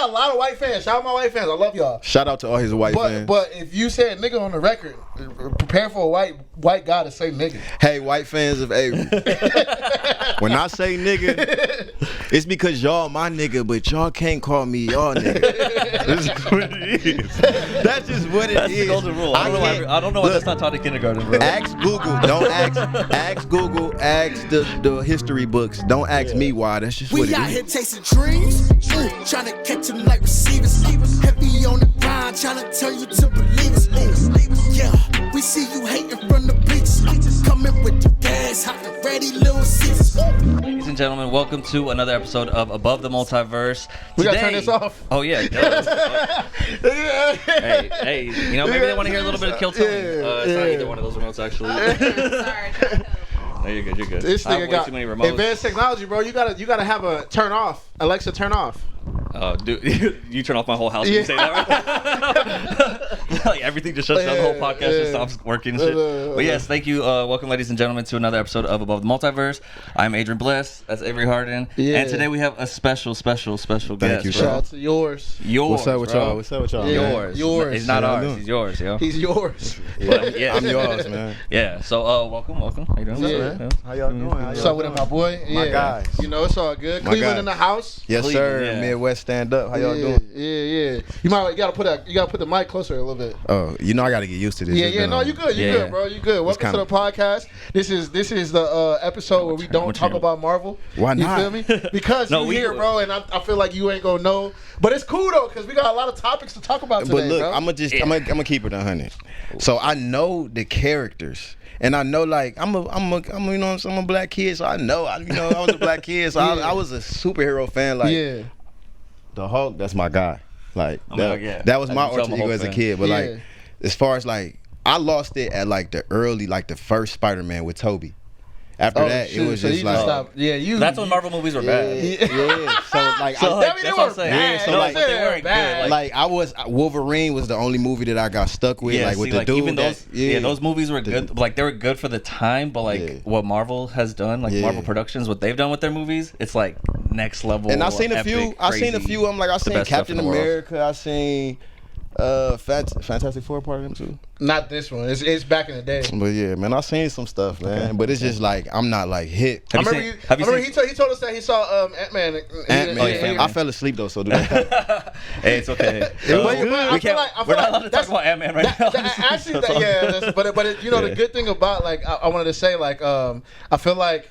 got a lot of white fans. Shout out my white fans. I love y'all. Shout out to all his white fans. But if you said nigga on the record, prepare for a white guy to say nigga. Hey, white fans of Avery. When I say nigga, it's because y'all my nigga, but y'all can't call me y'all nigga. That's just what it is. That's just what it is. That's the golden rule. I don't know why that's not taught in kindergarten, bro. Ask Google. Don't ask Google. Ask the history books. Don't ask me why. That's just what it is. We out here chasing dreams, trying to catch them like receivers. Heavy on the grind, trying to tell you to believe us. Yeah, we see you hating from the bleachers. Coming with the gas, hot and ready, little Caesars. Ladies and gentlemen, welcome to another episode of Above the Multiverse. We gotta turn this off. Oh yeah. hey, you know, maybe they want to hear a little bit of Kill Tony. It's not either one of those remotes actually. Sorry. No, you're good. This nigga got too many remotes. advanced technology, bro. You gotta have a turn off. Alexa, turn off. Dude, you turn off my whole house when you say that, right? Like everything just shuts down. The whole podcast just stops working and shit. But yes, thank you. Welcome, ladies and gentlemen, to another episode of Above the Multiverse. I'm Adrian Blest. That's Avery Harden. Yeah. And today we have a special guest. Thank you, bro. Shout out to yours. Y0urz. What's up with bro. y'all? What's up with y'all? Yeah. Y0urz. Y0urz. He's not How y'all ours. doing? He's yours, yo. He's yours. Yeah. I'm yours, man. Yeah. So, welcome. How you doing? Yeah. How y'all doing? What's up with it, my boy? My guys. You know, it's all good. My Cleveland guys. in the house. Yes, Cleveland, sir. yeah. Midwest stand up. How y'all doing? Yeah. You gotta put the mic closer a little bit. Oh, you know I gotta get used to this. Yeah, It's yeah. been No, on- you good. You Yeah. good, bro. You good. Welcome to the podcast. This is the episode where we don't talk about Marvel. Why not? You feel me? Because No, you we here, will. bro, and I feel like you ain't gonna know. But it's cool though, cause we got a lot of topics to talk about today, But look, bro. I'm gonna keep it 100. So I know the characters, and I know like I'm a black kid, so I was a black kid, so I was a superhero fan. Like the Hulk, that's my guy. Like that was my alter ego as a kid. But like as far as like I lost it at like the first Spider-Man with Tobey. After that, it was just like That's when Marvel movies were bad. Yeah. So like That's what I'm saying. Yeah, so like- but they weren't good. like I was Wolverine was the only movie that I got stuck with. Yeah, like with see, the dude. even those movies were good. Like they were good for the time, but like what Marvel has done, like Marvel Productions, what they've done with their movies, it's like next level. And I seen a few. epic, I seen a crazy, few. I'm like I the seen best stuff Captain in the world. America. I seen Fantastic Four part of them too. Not this one. It's back in the day. But yeah, man, I seen some stuff, man. But it's just like I'm not like hit. Have you seen? He told us that he saw Ant-Man. Ant-Man. I fell asleep though, so do that. Hey, it's okay. We're We're not allowed to talk about Ant-Man right now. Actually, but you know the good thing about like I wanted to say like I feel like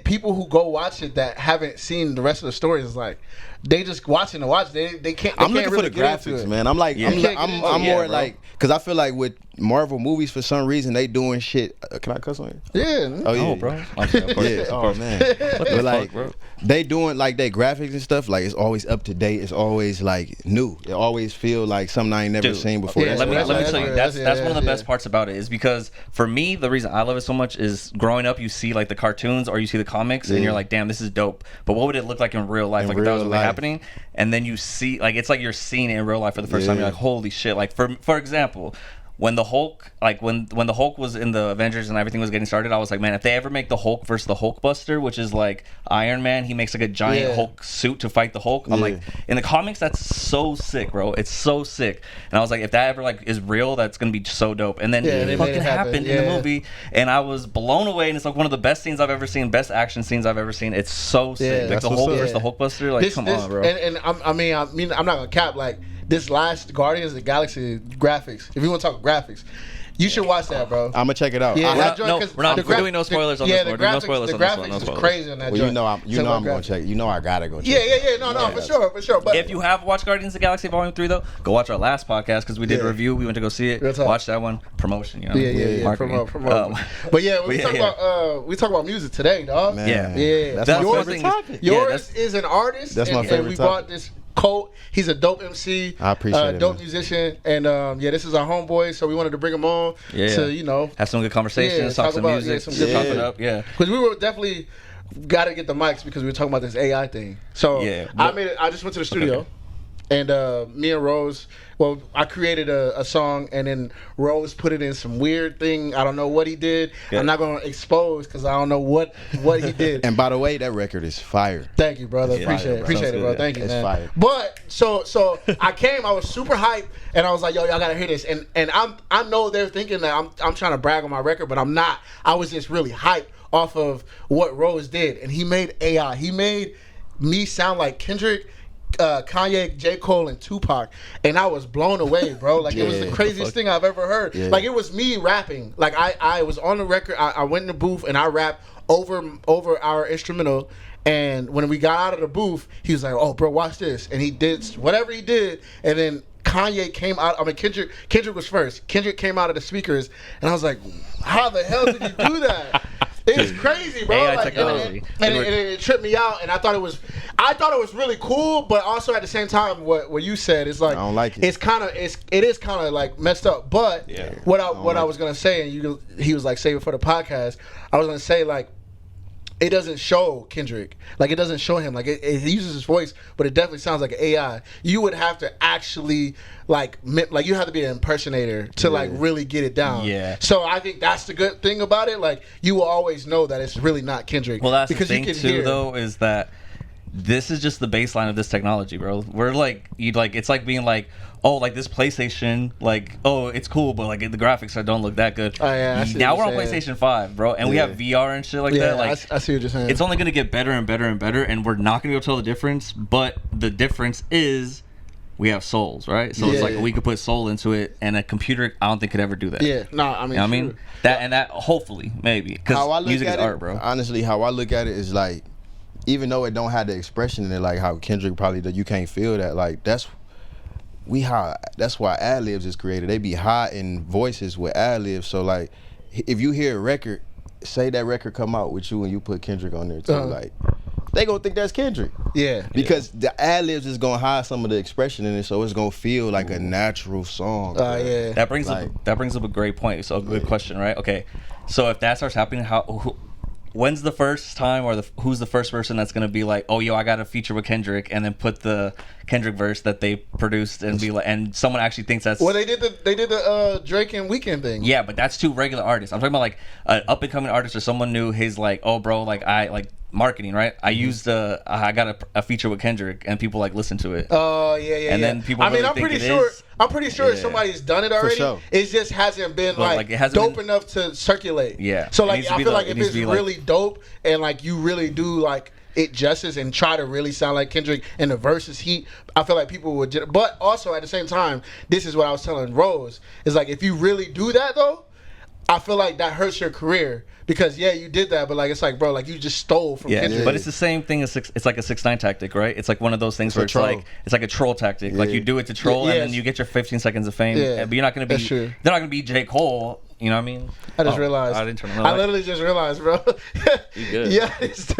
people who go watch it that haven't seen the rest of the stories is like they just watching to watch. They can't. I'm looking really for the graphics, man. I'm like, Yeah. I'm more like, cause I feel like with Marvel movies for some reason they doing shit. Can I cuss on here? Yeah. Oh yeah, Oh, bro. Okay, of course. Yeah. Of Oh course. man. What But the like, fuck, bro? they doing like their graphics and stuff. Like it's always up to date. It's always like new. It always feel like something I ain't never Dude, seen before. yeah, Let me tell you, that's one of the yeah. best parts about it is because for me, the reason I love it so much is growing up, you see like the cartoons or you see the comics and you're like, damn, this is dope. But what would it look like in real life? In Like if that was real really life. happening, and then you see like it's like you're seeing it in real life for the first time. You're like, holy shit! Like for example. When the Hulk, like when the Hulk was in the Avengers and everything was getting started, I was like, man, if they ever make the Hulk versus the Hulkbuster, which is like Iron Man, he makes like a giant Hulk suit to fight the Hulk. I'm like, in the comics, that's so sick, bro. It's so sick. And I was like, if that ever like is real, that's gonna be so dope. And then they it made fucking it happen. happened in the movie, and I was blown away. And it's like one of the best scenes I've ever seen, best action scenes I've ever seen. It's so sick. Like that's the what's Hulk up. versus the Hulkbuster. Like, come on, bro. And I mean, I'm not gonna cap like this last Guardians of the Galaxy graphics. If you want to talk graphics. You should watch that, bro. I'm gonna check it out. Yeah, we're doing no spoilers on this one. No spoilers the on this one. graphics No is spoilers. crazy on that Well, joint. you know I'm gonna check. You know I gotta go check. Yeah. No, for sure. But If you have watched Guardians of the Galaxy Volume 3, though, go watch our last podcast because we did a review. We went to go see it. Real talk. Watch that one. Promotion, you know. yeah. Marketing. Promote. But yeah, we talk about music today, dog. Man. Yeah. That's my Yours favorite is- topic. Yeah, Y0urz is an artist. That's my and favorite we topic. brought this Colt. He's a dope MC. I appreciate it, dope man. musician. And this is our homeboy, so we wanted to bring him on to, have some good conversations, talk some about, music, some good chop music. it up. Yeah. Because we were definitely got to get the mics because we were talking about this AI thing. So Yeah. I just went to the studio. and me and Rose, well, I created a song, and then Rose put it in some weird thing. I don't know what he did. Good. I'm not gonna expose because I don't know what he did. And by the way, that record is fire. Thank you, brother. Yeah, Appreciate it, bro. Thank you, It's man. fire. But so I came, I was super hyped, and I was like, yo, y'all gotta hear this. And I know they're thinking that I'm trying to brag on my record, but I'm not. I was just really hyped off of what Rose did, and he made AI. He made me sound like Kendrick, Kanye, J. Cole, and Tupac, and I was blown away, bro. Like, it was the craziest thing I've ever heard. Yeah. Like, it was me rapping. Like, I was on the record. I went in the booth and I rapped over our instrumental. And when we got out of the booth, he was like, "Oh, bro, watch this," and he did whatever he did, and then Kanye came out. I mean, Kendrick was first. Kendrick came out of the speakers, and I was like, "How the hell did you do that?" It was crazy, bro. AI Like, technology. and it tripped me out, and I thought it was really cool, but also at the same time, what you said is like, I don't like it. It is kind of like messed up. But Yeah. what I was gonna say, and he was like, save it for the podcast. I was gonna say, like, it doesn't show Kendrick. Like, it doesn't show him. Like, it uses his voice, but it definitely sounds like an AI. You would have to actually, like you have to be an impersonator to, like, really get it down. Yeah. So I think that's the good thing about it. Like, you will always know that it's really not Kendrick. Well, that's because the thing you can too, hear. though, is that this is just the baseline of this technology, bro. We're like, it's like being like, oh, like this PlayStation, like, oh, it's cool, but like the graphics don't look that good. Oh, yeah, I see now what we're on you're saying. PlayStation 5, bro, and we have VR and shit like Yeah, that. Like, I see what you're saying. it's only gonna get better and better and better, and we're not gonna be able to tell the difference. But the difference is we have souls, right? So it's like we could put soul into it, and a computer, I don't think could ever do that. Yeah, no, I mean, You know what I mean? true. That hopefully, maybe, How I because look music is at it, art, bro. honestly, how I look at it is like, even though it don't have the expression in it, like how Kendrick probably does, you can't feel that. Like, that's why ad-libs is created. They be high in voices with ad-libs. So like, if you hear a record, say that record come out with you and you put Kendrick on there too, like, they gonna think that's Kendrick. Yeah. Because the ad-libs is gonna hide some of the expression in it, so it's gonna feel like a natural song. Yeah. That brings up a great point. So a good question, right? Okay, so if that starts happening, when's the first time, or who's the first person that's gonna be like, oh, yo, I got a feature with Kendrick, and then put the Kendrick verse that they produced and be like, and someone actually thinks that's. Well, they did the Drake and Weeknd thing. Yeah, but that's two regular artists. I'm talking about like an up and coming artist or someone new. His like, oh, bro, like I like marketing, right? I used I got a feature with Kendrick, and people like listen to it. Oh yeah. And then people. I mean, really I'm think pretty it sure. is. I'm pretty sure somebody's done it already. sure. It just hasn't been Like, it hasn't dope been- enough to circulate. Yeah. So It like, needs to I be feel like- like it if needs it's to be like- really dope and like you really do like it justice and try to really sound like Kendrick and the verses heat, I feel like people would. But also at the same time, this is what I was telling Rose, is like, if you really do that though, I feel like that hurts your career. Because you did that, but like, it's like, bro, like, you just stole from Kendrick. But it's the same thing as it's like a 6ix9ine tactic, right? It's like one of those things where it's like a troll tactic. Like, you do it to troll, and then you get your 15 seconds of fame. Yeah, but you're not gonna be. that's true. They're not gonna be J. Cole. You know what I mean? I just realized. I didn't turn it on. I literally just realized, bro. You good? Yeah, it's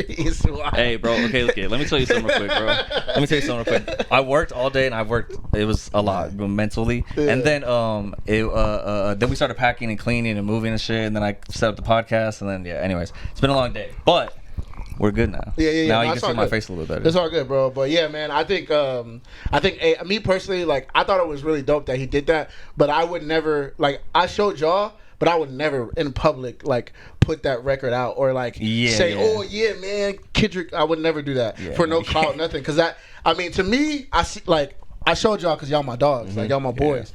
he's wild. Hey, bro. Okay. Let me tell you something real quick, bro. Let me tell you something real quick. I worked all day, and it was a lot mentally. Yeah. And then then we started packing and cleaning and moving and shit. And then I set up the podcast. And then anyways, it's been a long day, but we're good now. Yeah. Now No, you it's can see all my good. face a little better. It's all good, bro. But yeah, man, I think me personally, like, I thought it was really dope that he did that. But I would never, like, I showed y'all, but I would never in public like put that record out or like say, oh yeah, man, Kendrick. I would never do that for no clout, nothing. Because I mean, to me, I see, like, I showed y'all because y'all my dogs, like, y'all my boys.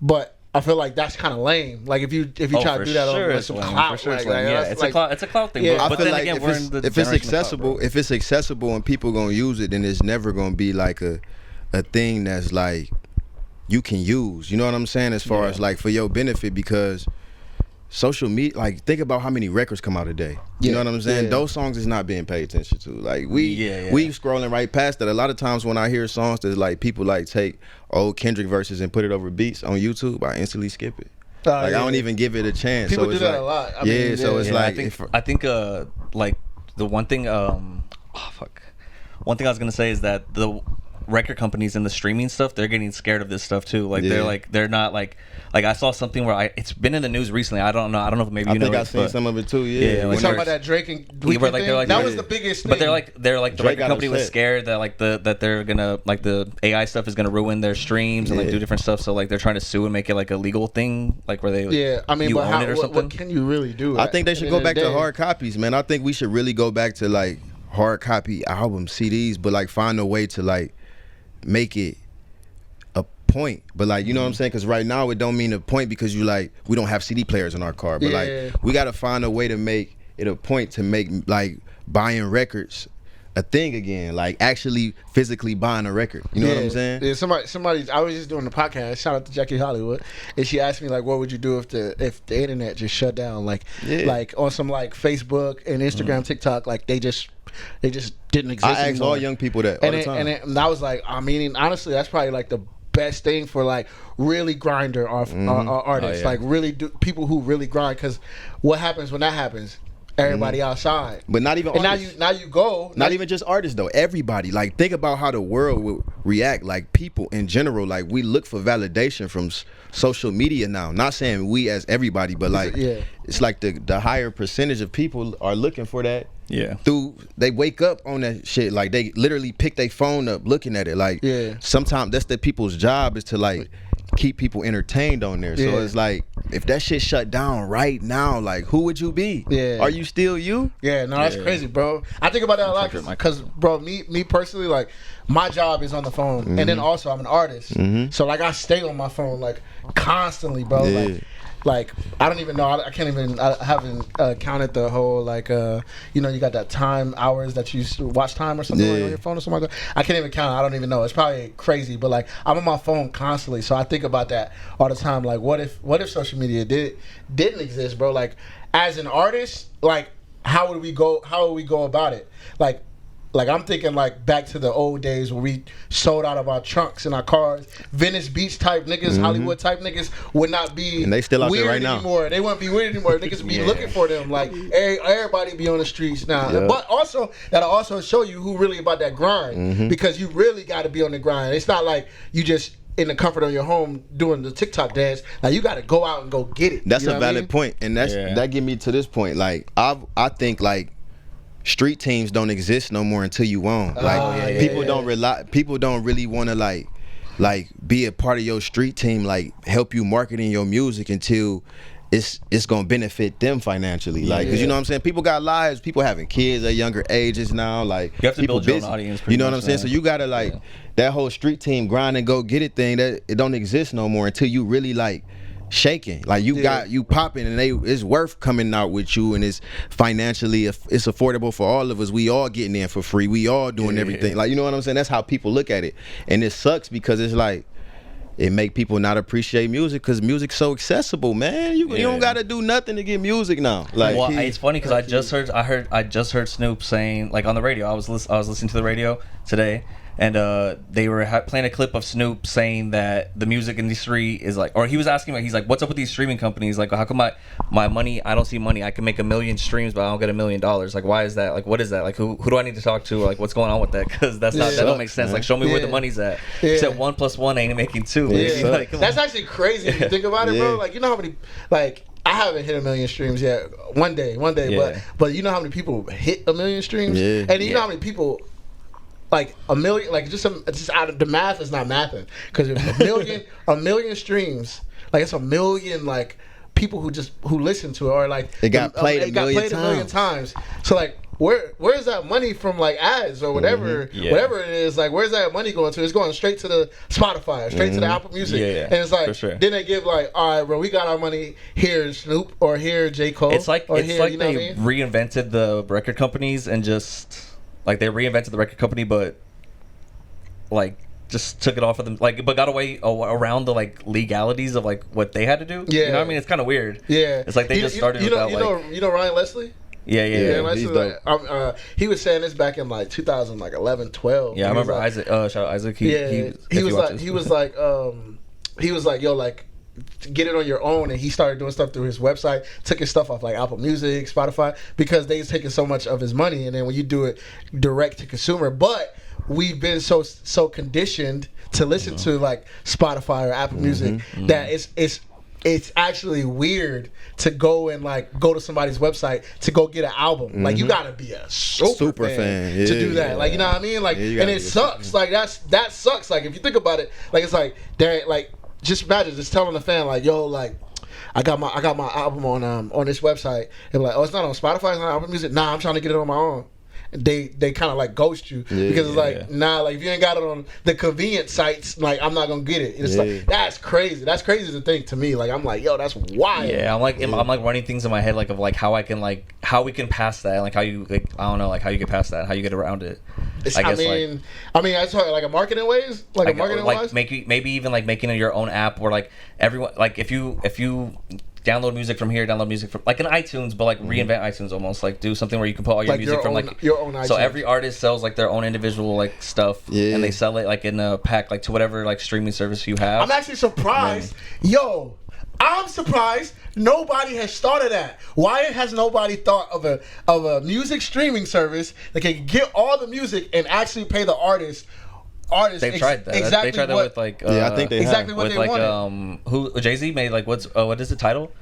But I feel like that's kind of lame. Like, if you try to do that over like, some clout, for sure, like, it's a clout thing. Yeah. But I feel then like again, if we're in the it's generation of accessible, clout, if it's accessible and people gonna use it, then it's never gonna be like a thing that's like you can use. You know what I'm saying? As far as like for your benefit, because social media, like, think about how many records come out a day. You know what I'm saying? Those songs is not being paid attention to. Like, we scrolling right past that. A lot of times when I hear songs that like people like take old Kendrick verses and put it over beats on YouTube, I instantly skip it. I don't even give it a chance. People so do it's that like, a lot. I mean, so it's like I think like the one thing one thing I was gonna say is that record companies and the streaming stuff, they're getting scared of this stuff too. Like they're not like I saw something where it's been in the news recently. I don't know if maybe you know. I think I've seen some of it too. Yeah, we talking about that Drake and Weeknd thing? That was the biggest thing. But they're like the record company was scared that like that they're gonna like the AI stuff is gonna ruin their streams and like do different stuff. So like they're trying to sue and make it like a legal thing, like where they I mean, but how, what can you really do? I think they should go back to hard copies, man. I think we should really go back to like hard copy albums, CDs, but like find a way to like make it a point. But like, you know what I'm saying? Because right now it don't mean a point because you like we don't have CD players in our car. But like we got to find a way to make it a point to make like buying records a thing again, like actually physically buying a record. You know what I'm saying? Yeah, somebody. I was just doing the podcast. Shout out to Jackie Hollywood, and she asked me like, "What would you do if the internet just shut down? Like on some like Facebook and Instagram, TikTok, like they just didn't exist." I ask all young people that all the time, and I was like, I mean, honestly, that's probably like the best thing for like really grinder artists, like really people who really grind. Because what happens when that happens? Everybody outside, but not even. And artists. now you go. Not even just artists though. Everybody. Like think about how the world will react. Like people in general. Like we look for validation from social media now. Not saying we as everybody, but like it's like the higher percentage of people are looking for that. Yeah. They wake up on that shit. Like they literally pick their phone up looking at it. Like sometimes that's the people's job is to like keep people entertained on there. So it's like if that shit shut down right now, like who would you be? Are you still you? Yeah, no, that's crazy, bro. I think about that a lot because bro, me personally, like my job is on the phone, and then also I'm an artist, so like I stay on my phone like constantly, bro. Like I don't even know. I can't even. I haven't counted the whole like you know, you got that time hours that you watch time or something like on your phone or something like that. I can't even count. I don't even know. It's probably crazy, but like I'm on my phone constantly, so I think about that all the time. Like what if social media didn't exist, bro? Like as an artist, like how would we go about it? Like I'm thinking like back to the old days where we sold out of our trunks in our cars. Venice Beach type niggas, Hollywood type niggas would not be and they still out weird there right anymore. They wouldn't be weird anymore. Niggas be looking for them. Like everybody be on the streets now. But also that'll also show you who really about that grind because you really got to be on the grind. It's not like you just in the comfort of your home doing the TikTok dance. Like you got to go out and go get it. That's a valid point, and that get me to this point. Like I think like street teams don't exist no more until you own. Like people don't rely. People don't really want to like be a part of your street team. Like help you marketing your music until it's gonna benefit them financially. Like because you know what I'm saying. People got lives. People having kids at younger ages now. Like you have to people build your own audience. You know what I'm saying. So you gotta like that whole street team grind and go get it thing. That it don't exist no more until you really like shaking. Like you got you popping and it's worth coming out with you, and it's financially it's affordable for all of us. We all getting in for free. We all doing everything. Like you know what I'm saying. That's how people look at it, and it sucks because it's like it make people not appreciate music because music's so accessible, man. You don't gotta do nothing to get music now. Like well, it's funny because I just heard Snoop saying like on the radio. I was listening to the radio today. And they were playing a clip of Snoop saying that the music industry is like, or he was asking, like, he's like, what's up with these streaming companies? Like, how come my money, I don't see money. I can make 1 million streams, but I don't get $1 million. Like, why is that? Like, what is that? Like, who do I need to talk to? Like, what's going on with that? Because that don't make sense. Like, show me where the money's at. He said 1 + 1 ain't making 2. Like, that's actually crazy if you think about it, bro. Like, you know how many, like, I haven't hit 1 million streams yet. One day, but you know how many people hit 1 million streams? And you know how many people, like 1 million, like just out of the math is not mathing because a million streams, like it's 1 million like people who listen to it or like it got played a million times. So like where's that money from like ads or whatever whatever it is, like where's that money going to? It's going straight to the Spotify, straight to the Apple Music, and it's like then they give like, all right, bro, we got our money here, Snoop, or here, J. Cole. It's like they reinvented the record companies and just. Like they reinvented the record company, but like just took it off of them, like but got away around the like legalities of like what they had to do. You know what I mean? It's kind of weird. It's like they just started without you know Ryan Leslie. He's dope. He was saying this back in like 2011, 12. Yeah, I remember like, Isaac. Shout out Isaac. He was like, yo, like. Get it on your own, and he started doing stuff through his website, took his stuff off like Apple Music, Spotify, because they was taking so much of his money, and then when you do it direct to consumer, but we've been so conditioned to listen to like Spotify or Apple Music that it's actually weird to go to somebody's website to go get an album. Like you gotta be a super fan to do that. Like you know what I mean? Like and it sucks. Like that sucks. Like if you think about it, like it's like they're like just imagine just telling a fan like, yo, like I got my album on this website. And like, oh, it's not on Spotify, it's not on Apple Music. Nah, I'm trying to get it on my own. They kind of like ghost you because it's like nah, like if you ain't got it on the convenient sites, like I'm not gonna get it. It's like that's crazy. That's crazy to think to me. Like I'm like, yo, that's wild. Yeah, I'm like running things in my head like of like how we can pass that, like how you like I don't know like how you get past that, how you get around it. I mean, I talk like a marketing ways, like a marketing wise, maybe even like making your own app where like everyone like if you download music from here, download music from like an iTunes, but like reinvent iTunes almost. Like do something where you can put all your music from like your own iTunes. So every artist sells like their own individual like stuff, and they sell it like in a pack like to whatever like streaming service you have. I'm actually surprised. Yo, I'm surprised nobody has started that. Why has nobody thought of a music streaming service that can get all the music and actually pay the artist? They've tried that. Exactly they tried that with like I think they exactly have. what with they like wanted. who Jay-Z made like what is it Tidal?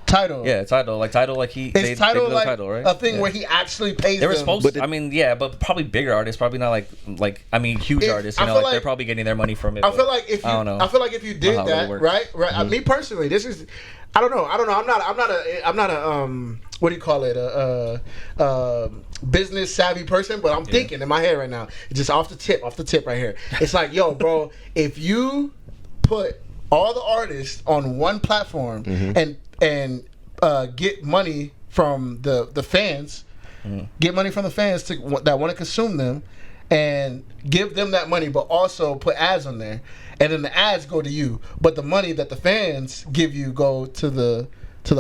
Yeah, Tidal like he is Tidal like Tidal, right? A thing where he actually pays. They were them. supposed to. I mean, yeah, but probably bigger artists, probably not like I mean huge artists. You know, like they're probably getting their money from it. I feel like if you did that, right? Me personally, this is. I don't know. I'm not a what do you call it? A business savvy person, but I'm thinking in my head right now, just off the tip right here. It's like, yo, bro, if you put all the artists on one platform and get money from the fans, get money from the fans that want to consume them, and give them that money, but also put ads on there. And then the ads go to you, but the money that the fans give you go to the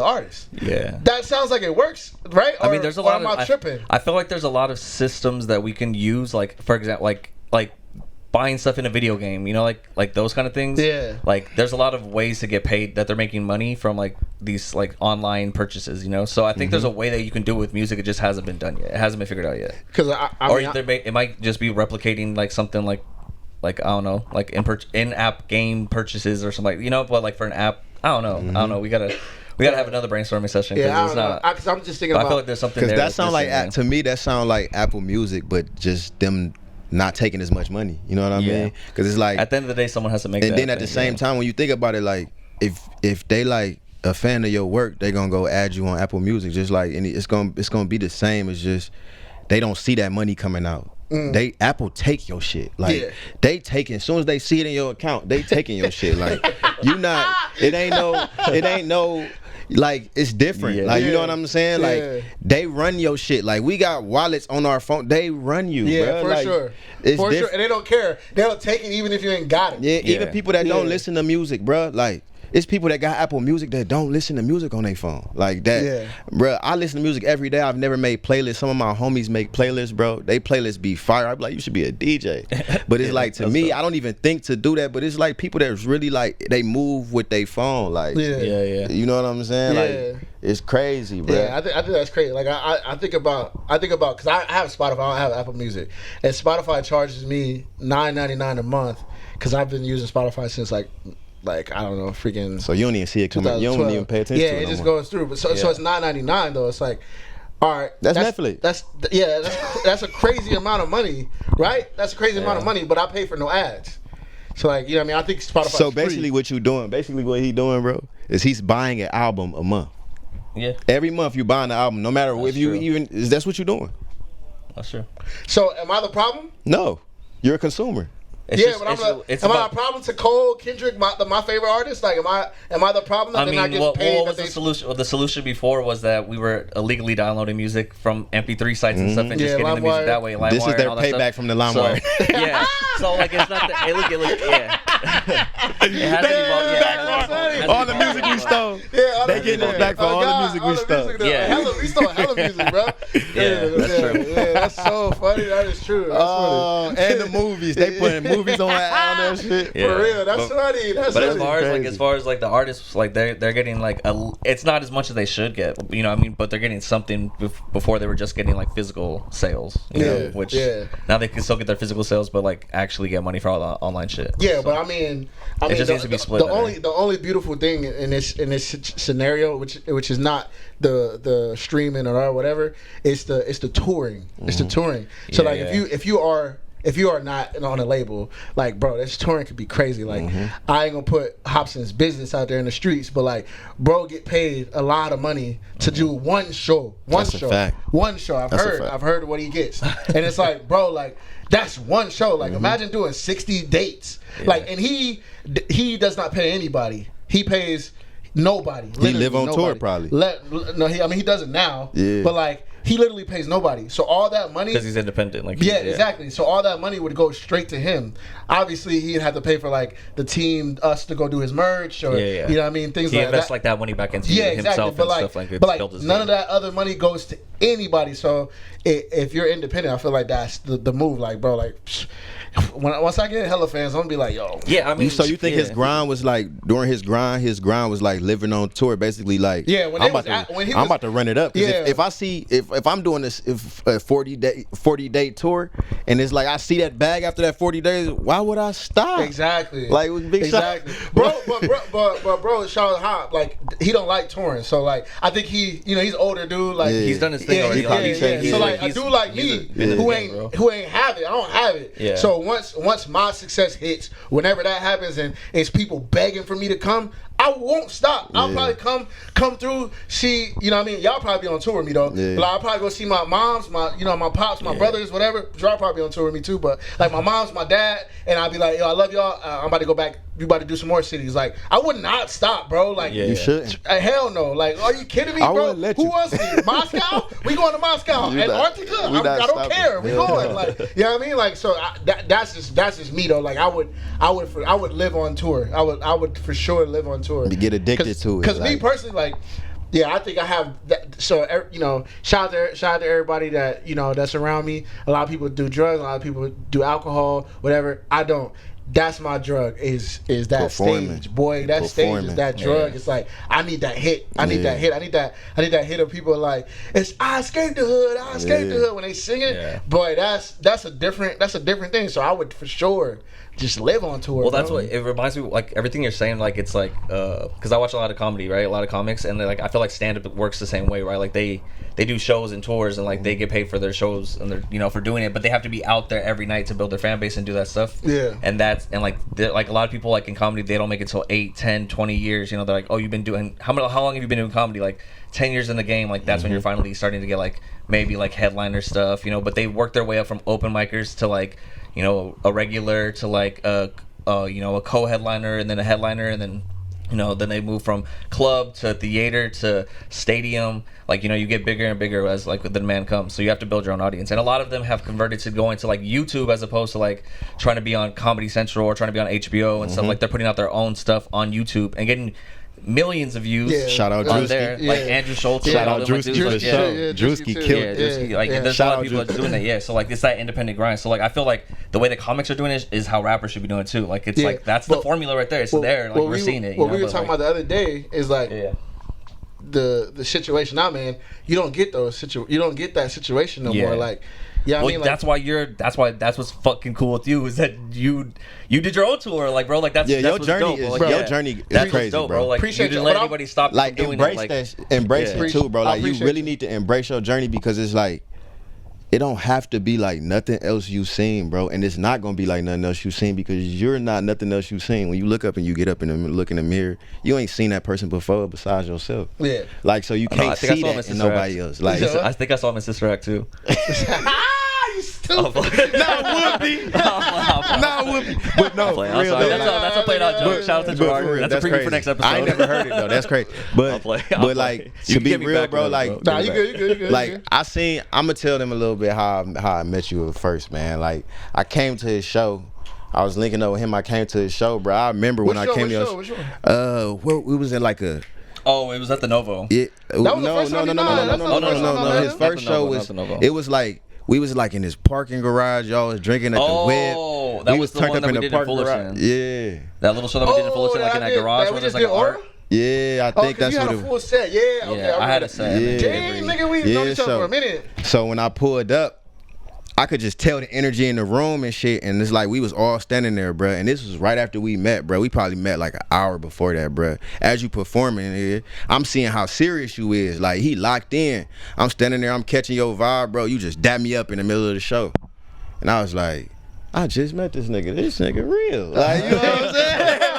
artist. Yeah, that sounds like it works, right? I mean, there's a lot. Am I tripping? I feel like there's a lot of systems that we can use, like for example, like buying stuff in a video game. You know, like those kind of things. Yeah. Like there's a lot of ways to get paid that they're making money from like these like online purchases. You know, so I think there's a way that you can do it with music. It just hasn't been done yet. It hasn't been figured out yet. Because it might just be replicating like something like I don't know, like in-app game purchases or something, like, you know, but like for an app, I don't know. We gotta have another brainstorming session. Yeah, I don't know. Because I'm just thinking about. I feel like there's something there. Because that sounds like to me that sounds like Apple Music, but just them not taking as much money. You know what I mean? Because it's like at the end of the day, someone has to make. And then at the same time, when you think about it, like if they like a fan of your work, they gonna go add you on Apple Music. Just like, and it's gonna be the same. It's just they don't see that money coming out. Apple take your shit. Like they taking, as soon as they see it in your account, they taking your shit. Like it ain't no like it's different. Like you know what I'm saying? Like they run your shit. Like we got wallets on our phone. They run you. Yeah, bro. for like, sure. It's for sure. And they don't care. They'll take it even if you ain't got it. Yeah, even people that don't listen to music, bro. Like it's people that got Apple Music that don't listen to music on their phone. Like that. Yeah. Bro, I listen to music every day. I've never made playlists. Some of my homies make playlists, bro. They playlists be fire. I be like, you should be a DJ. But it's like, to me, I don't even think to do that. But it's like people that's really like, they move with their phone. Like, you know what I'm saying? Like, it's crazy, bro. Yeah, I think that's crazy. Like I think about because I have Spotify, I don't have Apple Music, and Spotify charges me $9.99 a month because I've been using Spotify since like I don't know, freaking. So you don't even see it coming. You don't even pay attention to it. Yeah, it just goes through. But so it's $9.99 though. It's like, all right, that's Netflix. That's a crazy amount of money, right? That's a crazy amount of money, but I pay for no ads. So like, you know what I mean? I think Spotify. So basically, what you doing? Basically, what he doing, bro, is he's buying an album a month. Yeah. Every month you buying an album, no matter if you even. That's what you're doing. That's true. So am I the problem? No, you're a consumer. Am I a problem to Cole, Kendrick, my favorite artists? Like, am I the problem that they're not getting paid? What was the solution? Well, the solution before was that we were illegally downloading music from MP3 sites and stuff, and just getting the music that way. LimeWire, this is their payback from the LimeWire. So like it's not that it hasn't evolved. All the music we stole. Yeah, they getting us back for all the music we stole. We stole hella music, bro. Yeah, that's true. That's so funny. That is true. That's funny. And the movies. They putting movies on that shit. Yeah. For real. That's funny. That's But funny. as far as the artists, like they're getting like it's not as much as they should get, you know what I mean? But they're getting something before they were just getting like physical sales, you know, which now they can still get their physical sales, but like actually get money for all the online shit. Yeah, so, but I mean, it just needs to be split. The only beautiful thing in this scenario, which is not the streaming or whatever, it's the touring. It's the touring. So if you are not on a label, like, bro, this touring could be crazy. Like, I ain't gonna put Hobson's business out there in the streets, but like, bro, get paid a lot of money to do one show. That's a fact. One show. I've heard what he gets, and it's like, bro, like, that's one show. Like, imagine doing 60 dates. Like, and he does not pay anybody. He pays nobody. He live on tour probably. He does it now. Yeah. But like, he literally pays nobody. So all that money, because he's independent. Like, exactly. So all that money would go straight to him. Obviously, he'd have to pay for like the team, us to go do his merch, or you know what I mean, things he like that. He invests like that money back into himself but and like, stuff like that. But like, none of that other money goes to anybody. So if you're independent, I feel like that's the move. Like, bro, like, once I get hella fans, I'm gonna be like, yo. Yeah, I mean, so you think his grind was like during his grind was like living on tour, basically like. Yeah, I'm about to run it up. Because if I see if I'm doing this a 40 day tour, and it's like I see that bag after that 40 days, why would I stop? Exactly. Like with big exactly, bro. But bro, Charlotte Hop, like, he don't like touring. So like, I think he's older dude. Like, he's done his thing already. So like, a dude like me who ain't have it, I don't have it. Yeah. So once my success hits, whenever that happens, and it's people begging for me to come, I won't stop. I'll probably come through, see, you know what I mean? Y'all probably be on tour with me though. Yeah. But I'll probably go see my moms, my pops, my brothers, whatever. Y'all probably on tour with me too. But like, my mom's, my dad, and I'll be like, yo, I love y'all. I'm about to go back. You about to do some more cities. Like, I would not stop, bro. Like, you shouldn't. Hell no. Like, are you kidding me, I bro? wouldn't let you. Who wants me? Moscow? We going to Moscow. Antarctica? I don't care. We going. Like, you know what I mean? Like, so that's just me though. Like, I would live on tour. I would for sure live on tour. You get addicted to it. Because me personally, like, yeah, I think I have that. So, you know, shout out to everybody that, you know, that's around me. A lot of people do drugs. A lot of people do alcohol, whatever. I don't. That's my drug. Is that stage, boy? That stage is that drug. It's like, I need that hit. I need that hit. I need that hit of people like, it's I escaped the hood. I escaped the hood when they sing it. Yeah. Boy, that's a different thing. So I would for sure just live on tour. Well, that's what it reminds me. Like, everything you're saying, like, it's like, because I watch a lot of comedy, right? A lot of comics, and like, I feel like stand up works the same way, right? Like, they do shows and tours, and like, they get paid for their shows, and they're, you know, for doing it, but they have to be out there every night to build their fan base and do that stuff. Yeah. And like a lot of people, like, in comedy, they don't make it till 8, 10, 20 years. You know, they're like, oh, you've been doing how long have you been doing comedy? Like 10 years in the game. Like, that's when you're finally starting to get like maybe like headliner stuff, you know. But they work their way up from open micers to like, you know, a regular to like you know, a co-headliner, and then a headliner, and then, you know, then they move from club to theater to stadium. Like, you know, you get bigger and bigger as like the demand comes. So you have to build your own audience. And a lot of them have converted to going to like YouTube as opposed to like trying to be on Comedy Central or trying to be on HBO and stuff. Like, they're putting out their own stuff on YouTube and getting millions of views. Yeah. Shout out on Drewski. there. Like Andrew Schultz. Shout out Drewski for the show. Drewski killed it. Drewski, like, there's a lot of people that are doing that. Yeah, so like, it's that independent grind. So like, I feel like the way the comics are doing it is how rappers should be doing it too. Like, it's like, that's the formula right there. It's there. Like, we're seeing it. What we were talking about the other day is like, the situation I'm in, you don't get that situation no more. Like, yeah, well, I mean, like, that's what's fucking cool with you, is that you did your own tour, like, bro. Like, that's your what's journey dope, is like, your journey is crazy, dope, bro. Like, appreciate you didn't you, let but anybody stop like doing embrace it. Like, that, embrace it too, bro. Like, you really need to embrace your journey, because it's like, it don't have to be like nothing else you've seen, bro. And it's not gonna be like nothing else you've seen, because you're not nothing else you've seen. When you look up and you get up and look in the mirror, you ain't seen that person before besides yourself. Yeah. Like, so you can't see that in nobody else. Like, I think I saw Miss Sister Act too. You stupid. Nah, would be. But no, for real, that's a played out joke. Shout out to Gerard. That's a preview for next episode. I ain't never heard it though. That's crazy. But like, to be real, bro, like, nah, you good. Like, I'm gonna tell them a little bit how I met you at first, man. Like, I came to his show. I was linking up with him. I came to his show, bro. I remember when I came to his show. We was in like a. Oh, it was at the Novo. Yeah. No. His first show was. It was like we was like in this parking garage. Y'all was drinking at the whip. Oh, that we was the turned one up that in we the did in parking garage. Fullerton. Yeah. That little show that we did in Fullerton, like in that garage where there's like an art. Yeah, I think that's you what had it a full set. Yeah, okay. Yeah, I had a set. Yeah. Dang, nigga, we known each other for a minute. So when I pulled up, I could just tell the energy in the room and shit, and it's like we was all standing there, bruh. And this was right after we met, bruh. We probably met like an hour before that, bruh. As you performing here, I'm seeing how serious you is. Like, he locked in. I'm standing there, I'm catching your vibe, bro. You just dap me up in the middle of the show. And I was like, I just met this nigga. This nigga real. Like, you know what I'm saying?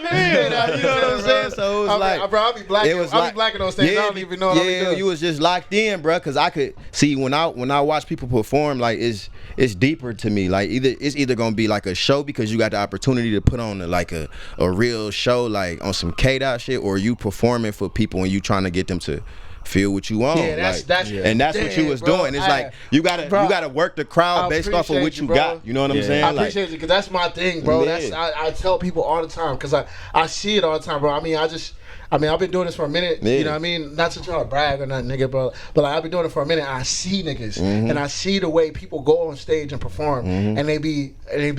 You know what I'm saying? So it was like, bro, I'll be blacking on stage. I don't even know what I'm doing. You was just locked in, bro. Cause I could see when I watch people perform, like it's deeper to me. Like it's either gonna be like a show because you got the opportunity to put on a real show, like on some K-Dot shit, or you performing for people and you trying to get them to feel what you want. Yeah, that's what you was doing. It's like you gotta work the crowd based off of what you got. You know what I'm saying? I appreciate you because that's my thing, bro. Yeah. I tell people all the time because I see it all the time, bro. I've been doing this for a minute. Yeah. You know what I mean? Not to try to brag or nothing, nigga, but like I've been doing it for a minute. I see niggas and I see the way people go on stage and perform, and they be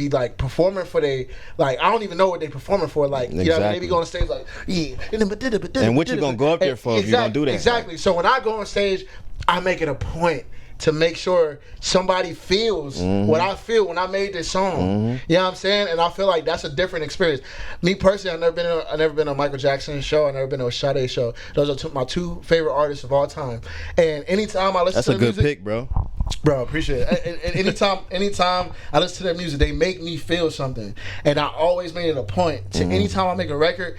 like performing for I don't even know what they performing for. Like you know, what I mean? They be going on stage like and what you gonna go up there for if you gonna do that? Exactly. So when I go on stage, I make it a point to make sure somebody feels what I feel when I made this song. You know what I'm saying? And I feel like that's a different experience. Me personally, I've never been on a Michael Jackson show. I've never been on a Sade show. Those are my two favorite artists of all time. And anytime I listen to their music, that's a good pick, bro. Bro, appreciate it. And anytime I listen to their music, they make me feel something. And I always made it a point to anytime I make a record.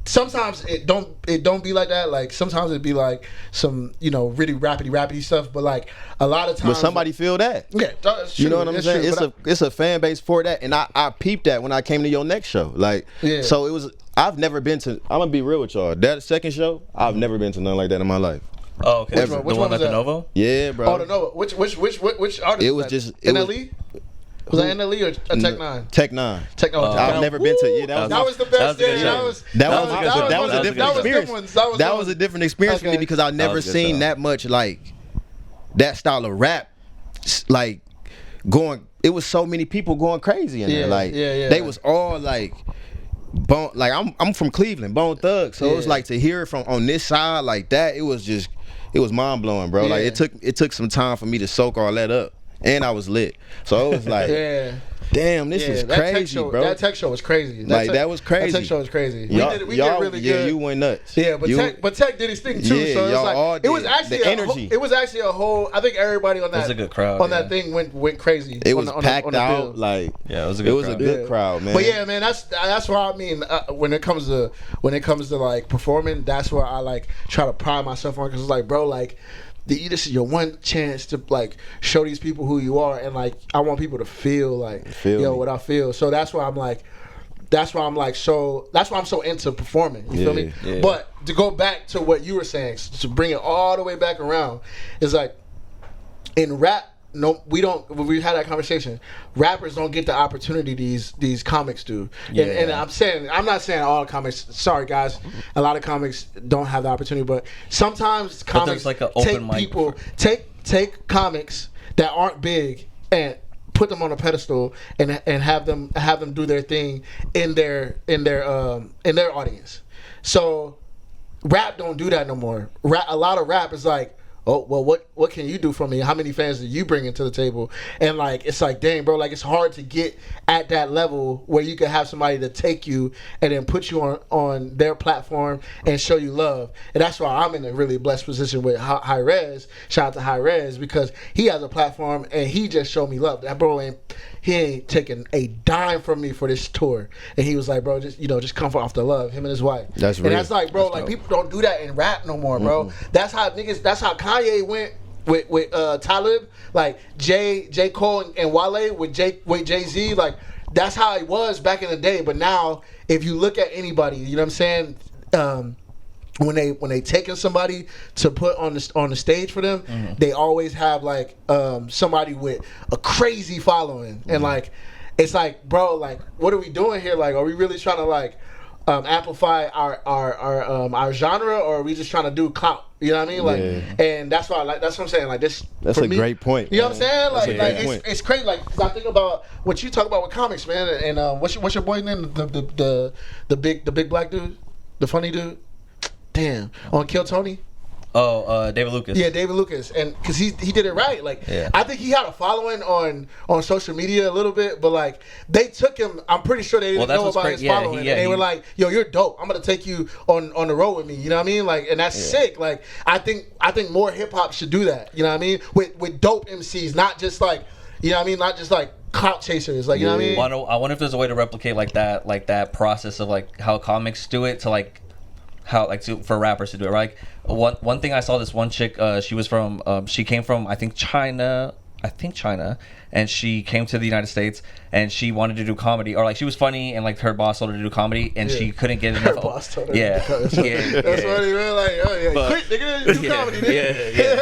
Sometimes it don't be like that. Like sometimes it'd be like some really rapidy stuff. But like a lot of times, but somebody feel that. Yeah, that's true. You know what I'm saying? True, it's a fan base for that, and I peeped that when I came to your next show. Like, so it was. I've never been to. I'm gonna be real with y'all. That second show, I've never been to nothing like that in my life. Oh, okay. Which one at the Novo? Yeah, bro. Oh, the Novo. Which artist? It was just NLE. Was that NLE or Tech 9? Tech 9. Tech 9. I've never been to. Yeah, that was the best. That was a different experience. That was a different experience for me because I've never seen that much like that style of rap, like going. It was so many people going crazy in there. Like they was all like. Bone, like I'm from Cleveland, Bone Thugs, so it was like to hear it from on this side like that. It was mind blowing, bro. Like it took some time for me to soak all that up, and I was lit. So it was like, damn, this is crazy, bro. That tech show was crazy. That was crazy. That tech show was crazy. We did really good. Yeah, you went nuts. Yeah, but Tech did his thing too. Yeah, so it was like it was actually the energy. It was actually a whole. I think everybody on that. It was a good crowd. On that thing went crazy. It was packed out. Like it was a good crowd, man. But yeah, man, that's why I mean when it comes to like performing, that's where I like try to pride myself on because it's like, bro, like. This is your one chance to like show these people who you are, and like I want people to feel like what I feel. So that's why I'm so into performing. You feel me? Yeah. But to go back to what you were saying, to bring it all the way back around, is like in rap. No, we don't. We had that conversation. Rappers don't get the opportunity these comics do. Yeah. And I'm not saying all comics. Sorry, guys. A lot of comics don't have the opportunity, but sometimes comics like an open take comics that aren't big and put them on a pedestal and have them do their thing in their audience. So rap don't do that no more. A lot of rap is like, oh, well, what can you do for me? How many fans do you bring into the table? And like, it's like, dang, bro, like it's hard to get at that level where you can have somebody to take you and then put you on their platform and show you love. And that's why I'm in a really blessed position with Y0urz. Shout out to Y0urz because he has a platform and he just showed me love. That bro ain't taking a dime from me for this tour. And he was like, bro, just come off the love, him and his wife. That's real. And that's like, bro, like people don't do that in rap no more, bro. That's how Kanye went with Talib, like J. Cole and Wale with Jay-Z, like that's how it was back in the day. But now, if you look at anybody, you know what I'm saying? When they taking somebody to put on the stage for them, they always have like somebody with a crazy following, and like it's like, bro, like what are we doing here? Like, are we really trying to like amplify our genre, or are we just trying to do clout? You know what I mean? Like, and that's why I like. That's what I'm saying. Like this. That's a great point. You know what I'm saying? Like it's crazy. Like, cause I think about what you talk about with comics, man. And what's your boy name? The big black dude, the funny dude. Damn, on Kill Tony. Oh, David Lucas. Yeah, David Lucas, and because he did it right. Like, I think he had a following on social media a little bit, but like they took him. I'm pretty sure they didn't know about his following. And they were like, "Yo, you're dope. I'm gonna take you on the road with me." You know what I mean? Like, and that's sick. Like, I think more hip hop should do that. You know what I mean? With dope MCs, not just like, you know what I mean, not just like clout chasers. Like, you know what I mean? I wonder if there's a way to replicate like that process of like how comics do it to like. How like for rappers to do it, right? One thing I saw, this one chick, she came from I think China, and she came to the United States and she wanted to do comedy, or like she was funny and like her boss told her to do comedy and she couldn't get enough. Her boss told her. That's funny, man. Like, oh yeah, quit, nigga, do comedy, nigga.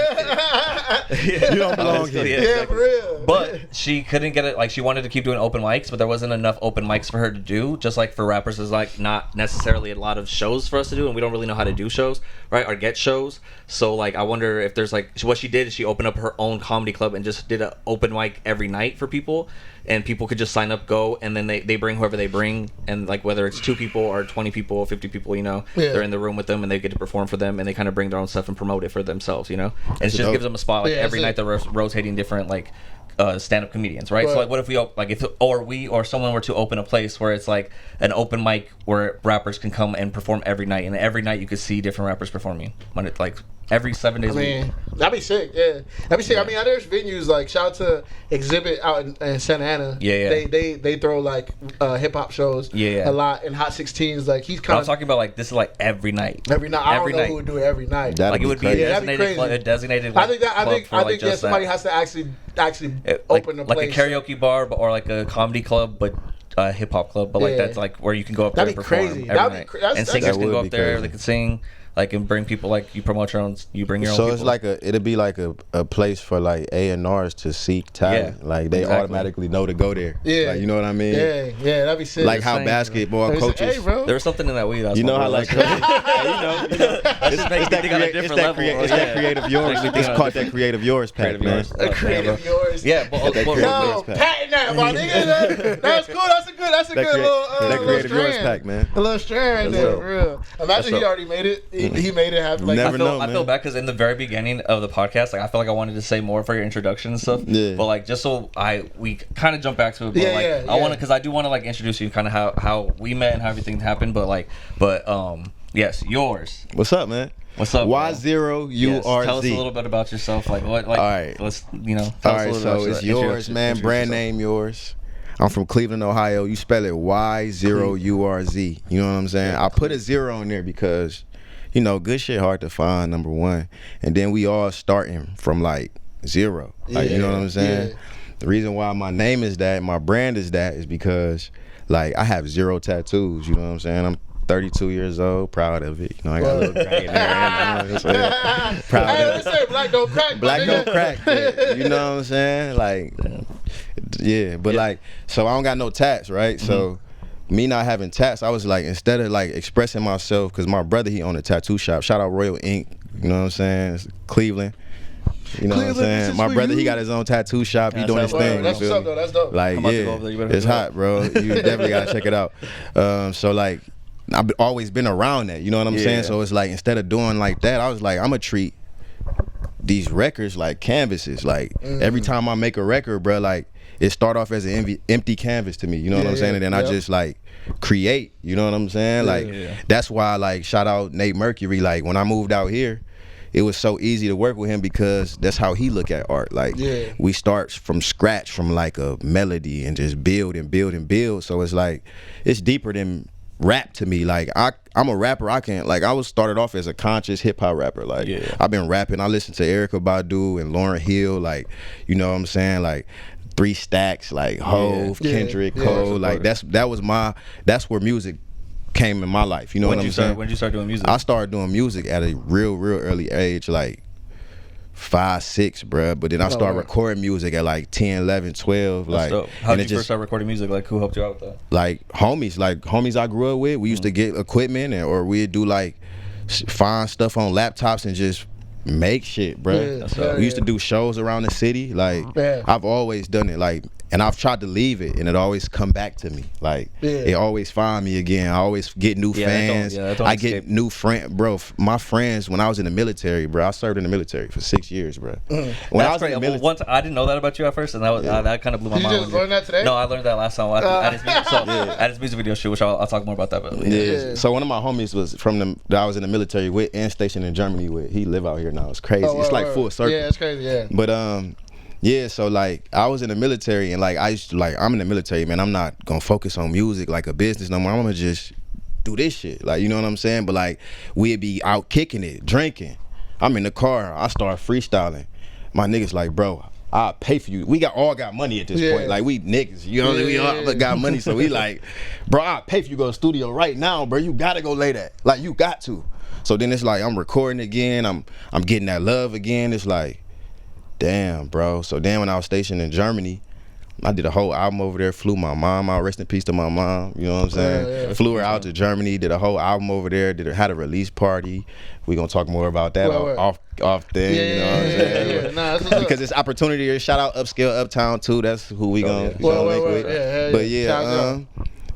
You don't belong here. Yeah, for real. But she couldn't get it. Like she wanted to keep doing open mics, but there wasn't enough open mics for her to do. Just like for rappers, there's like not necessarily a lot of shows for us to do, and we don't really know how to do shows, right? Or get shows. So like, I wonder if there's like what she did is she opened up her own comedy club and just did an open mic every night for people, and people could just sign up, go, and then they bring whoever they bring, and like whether it's 2 people or 20 people or 50 people, you know, they're in the room with them and they get to perform for them, and they kind of bring their own stuff and promote it for themselves, you know, and it just gives them a spot. Like every night they're rotating different like stand-up comedians, right? So like, what if we like or someone were to open a place where it's like an open mic where rappers can come and perform every night, and every night you could see different rappers performing when it like every 7 days a week. That'd be sick. Yeah, that'd be sick. I mean, there's venues like shout out to Exhibit out in Santa Ana. They throw like hip hop shows. A lot, and Hot 16s. Like he's kind of. I'm talking about like this is like every night. Every night. I don't know who would do it every night. Like it would be a designated. Like, I think somebody has to actually open a place. Like a karaoke bar or like a comedy club, but a hip hop club. But like that's like where you can go up there and perform every night. And singers can go up there. They can sing. Like, and bring people, like, you promote your own, you bring your own people. So it's like it'll be like a place for like A&Rs to seek talent. Like they automatically know to go there. Like, you know what I mean? Yeah, that'd be sick. Like how basketball coaches. Hey, bro. There was something in that weed. You know how like coaches, it's that creative Y0urz. It's called that creative Y0urz pack, man. Creative Y0urz. Yeah, but patent that, my nigga. That's cool. That's a good little that creative Y0urz pack, man. A little strand there, for real. Imagine he already made it. He made it happen. Like, I feel bad because in the very beginning of the podcast, like I feel like I wanted to say more for your introduction and stuff. But like just so we kind of jump back to it. But I want to, because I do want to like introduce you kind of how we met and how everything happened. But yes, Y0urz. What's up, man? What's up? Y0urz. Yes, tell us a little bit about yourself. Like what? Like, all right. Let's Tell us a little so it's Y0urz, man. Brand name Y0urz. I'm from Cleveland, Ohio. You spell it Y0urz. You know what I'm saying? I put a 0 on there because, you know, good shit hard to find, number one. And then we all starting from like 0. Like, you know what I'm saying? The reason why my name is that, my brand is that, is because like I have 0 tattoos. You know what I'm saying? I'm 32 years old, proud of it. You know, I got a little crack in there. Proud of it. Say black don't crack. Black don't crack. You know what I'm saying? Like, but like, so I don't got no tats, right? So me not having tats, I was like, instead of like expressing myself, because my brother, he owned a tattoo shop. Shout out Royal Ink. You know what I'm saying? It's Cleveland. You know what I'm saying? My brother, he got his own tattoo shop. He doing his thing. That's what's up, though. That's dope. Like, it's hot, bro. You definitely gotta check it out. So like, I've always been around that. You know what I'm saying? So it's like, instead of doing like that, I was like, I'm gonna treat these records like canvases. Like every time I make a record, bro, like it start off as an empty canvas to me. You know what I'm saying? And then I just like create. You know what I'm saying? Like that's why, like, shout out Nate Mercury. Like when I moved out here, it was so easy to work with him because that's how he look at art. Like we start from scratch, from like a melody, and just build and build and build. So it's like, it's deeper than rap to me. Like I'm a rapper. I was started off as a conscious hip hop rapper. Like I've been rapping. I listen to Erykah Badu and Lauryn Hill. Like, you know what I'm saying? Like 3 Stacks, like Hove, Kendrick, Cole. Like that's where music came in my life. You know what I'm saying? When did you start doing music? I started doing music at a real early age, like 5, 6, bro. But then I started recording music at like 10, 11, 12. That's like, dope. How did you first start recording music? Like, who helped you out with that? Like homies I grew up with. We used to get equipment, or we'd do like find stuff on laptops and just make shit, bro. We used to do shows around the city. Like, I've always done it. Like, and I've tried to leave it, and it always come back to me. Like, it always find me again. I always get new fans. I get new friends, bro. My friends, when I was in the military, bro, I served in the military for 6 years, bro. When I was in the military, I didn't know that about you at first, and that was that kind of blew my mind. You just learned that today? No, I learned that last time at his music video shoot, which I'll talk more about that. But So one of my homies was that I was in the military with and stationed in Germany with. He live out here now. It's crazy. It's like full circle. Yeah, it's crazy. Yeah. But yeah, so like I was in the military, and like I used to, like, I'm in the military, man. I'm not gonna focus on music like a business no more. I'm gonna just do this shit, like, you know what I'm saying? But like, we'd be out kicking it, drinking. I'm in the car, I start freestyling. My niggas like, bro, I'll pay for you. We all got money at this point. Like, we niggas, you know what I mean? We all got money, so we like, bro, I'll pay for you to go to the studio right now, bro. You gotta go lay that. Like, you got to. So then it's like, I'm recording again. I'm getting that love again. It's like, damn, bro. So then when I was stationed in Germany, I did a whole album over there, flew my mom out, rest in peace to my mom, you know what I'm saying? Flew her out to Germany, did a whole album over there, had a release party. We gonna talk more about that off thing, you know what I'm saying? Nah, because it's opportunity here. Shout out Upscale Uptown too, that's who we gonna link with. But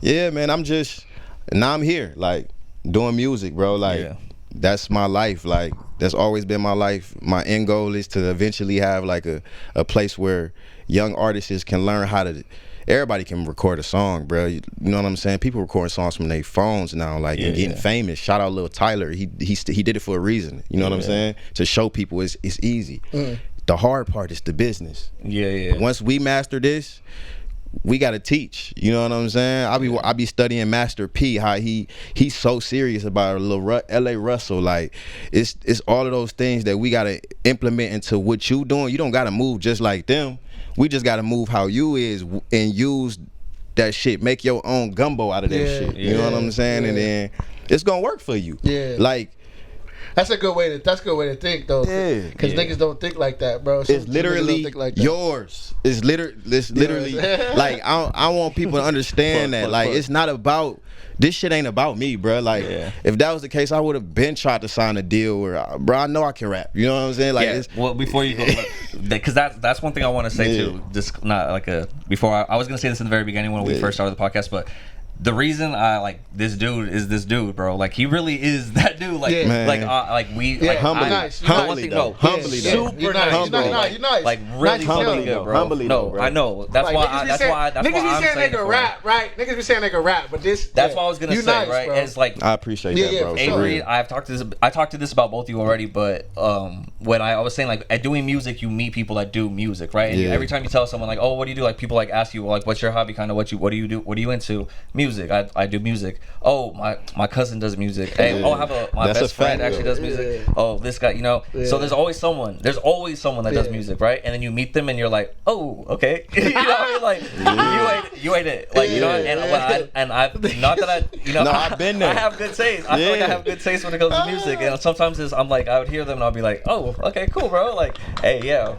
yeah, man, now I'm here, like, doing music, bro, like, that's my life. Like, that's always been my life. My end goal is to eventually have like a place where young artists can learn how to. Everybody can record a song, bro. You know what I'm saying? People recording songs from their phones now, like, and getting famous. Shout out Lil Tyler. He did it for a reason. You know what I'm saying? To show people it's easy. The hard part is the business. Once we master this, we gotta teach. You know what I'm saying? I be studying Master P, how he's so serious about a little L.A. Russell. Like, it's all of those things that we gotta implement into what you doing. You don't gotta move just like them. We just gotta move how you is and use that shit. Make your own gumbo out of that shit. You know what I'm saying? And then it's gonna work for you. Like, that's a good way to think, though. Because niggas don't think like that, bro. It's literally yours. It's literally like, I want people to understand that. Like, it's not about, this shit ain't about me, bro. Like, if that was the case, I would have been tried to sign a deal where, bro, I know I can rap. You know what I'm saying? Like, well, before you go, because that's one thing I want to say too. Just not like before I was gonna say this in the very beginning when we first started the podcast, but the reason I like this dude is this dude, bro. Like, he really is that dude. Like, humbly though. Super nice. You're nice. Like, really humbly, good, bro. Humbly, no, bro. I know. That's why. Niggas be saying they can rap, right? Niggas be saying they can rap, but this. That's what I was gonna say, right? It's like, I appreciate that, bro. Avery, I talked to this about both of you already, but when I was saying, like, at doing music, you meet people that do music, right? And every time you tell someone, like, oh, what do you do? Like, people like ask you, like, what's your hobby? Kind of what do you do? What are you into? Music. I do music. Oh, my cousin does music. Hey, I have my best friend actually does music. Oh, this guy, you know. So there's always someone that does music, right? And then you meet them and you're like, oh, okay. You know what I mean? Like, you ain't it. Like, you know, and I've not that I, you know, I've been there. I have good taste. I feel like I have good taste when it comes to music. And sometimes I'm like, I would hear them and I'll be like, oh, okay, cool, bro. Like, hey, yeah.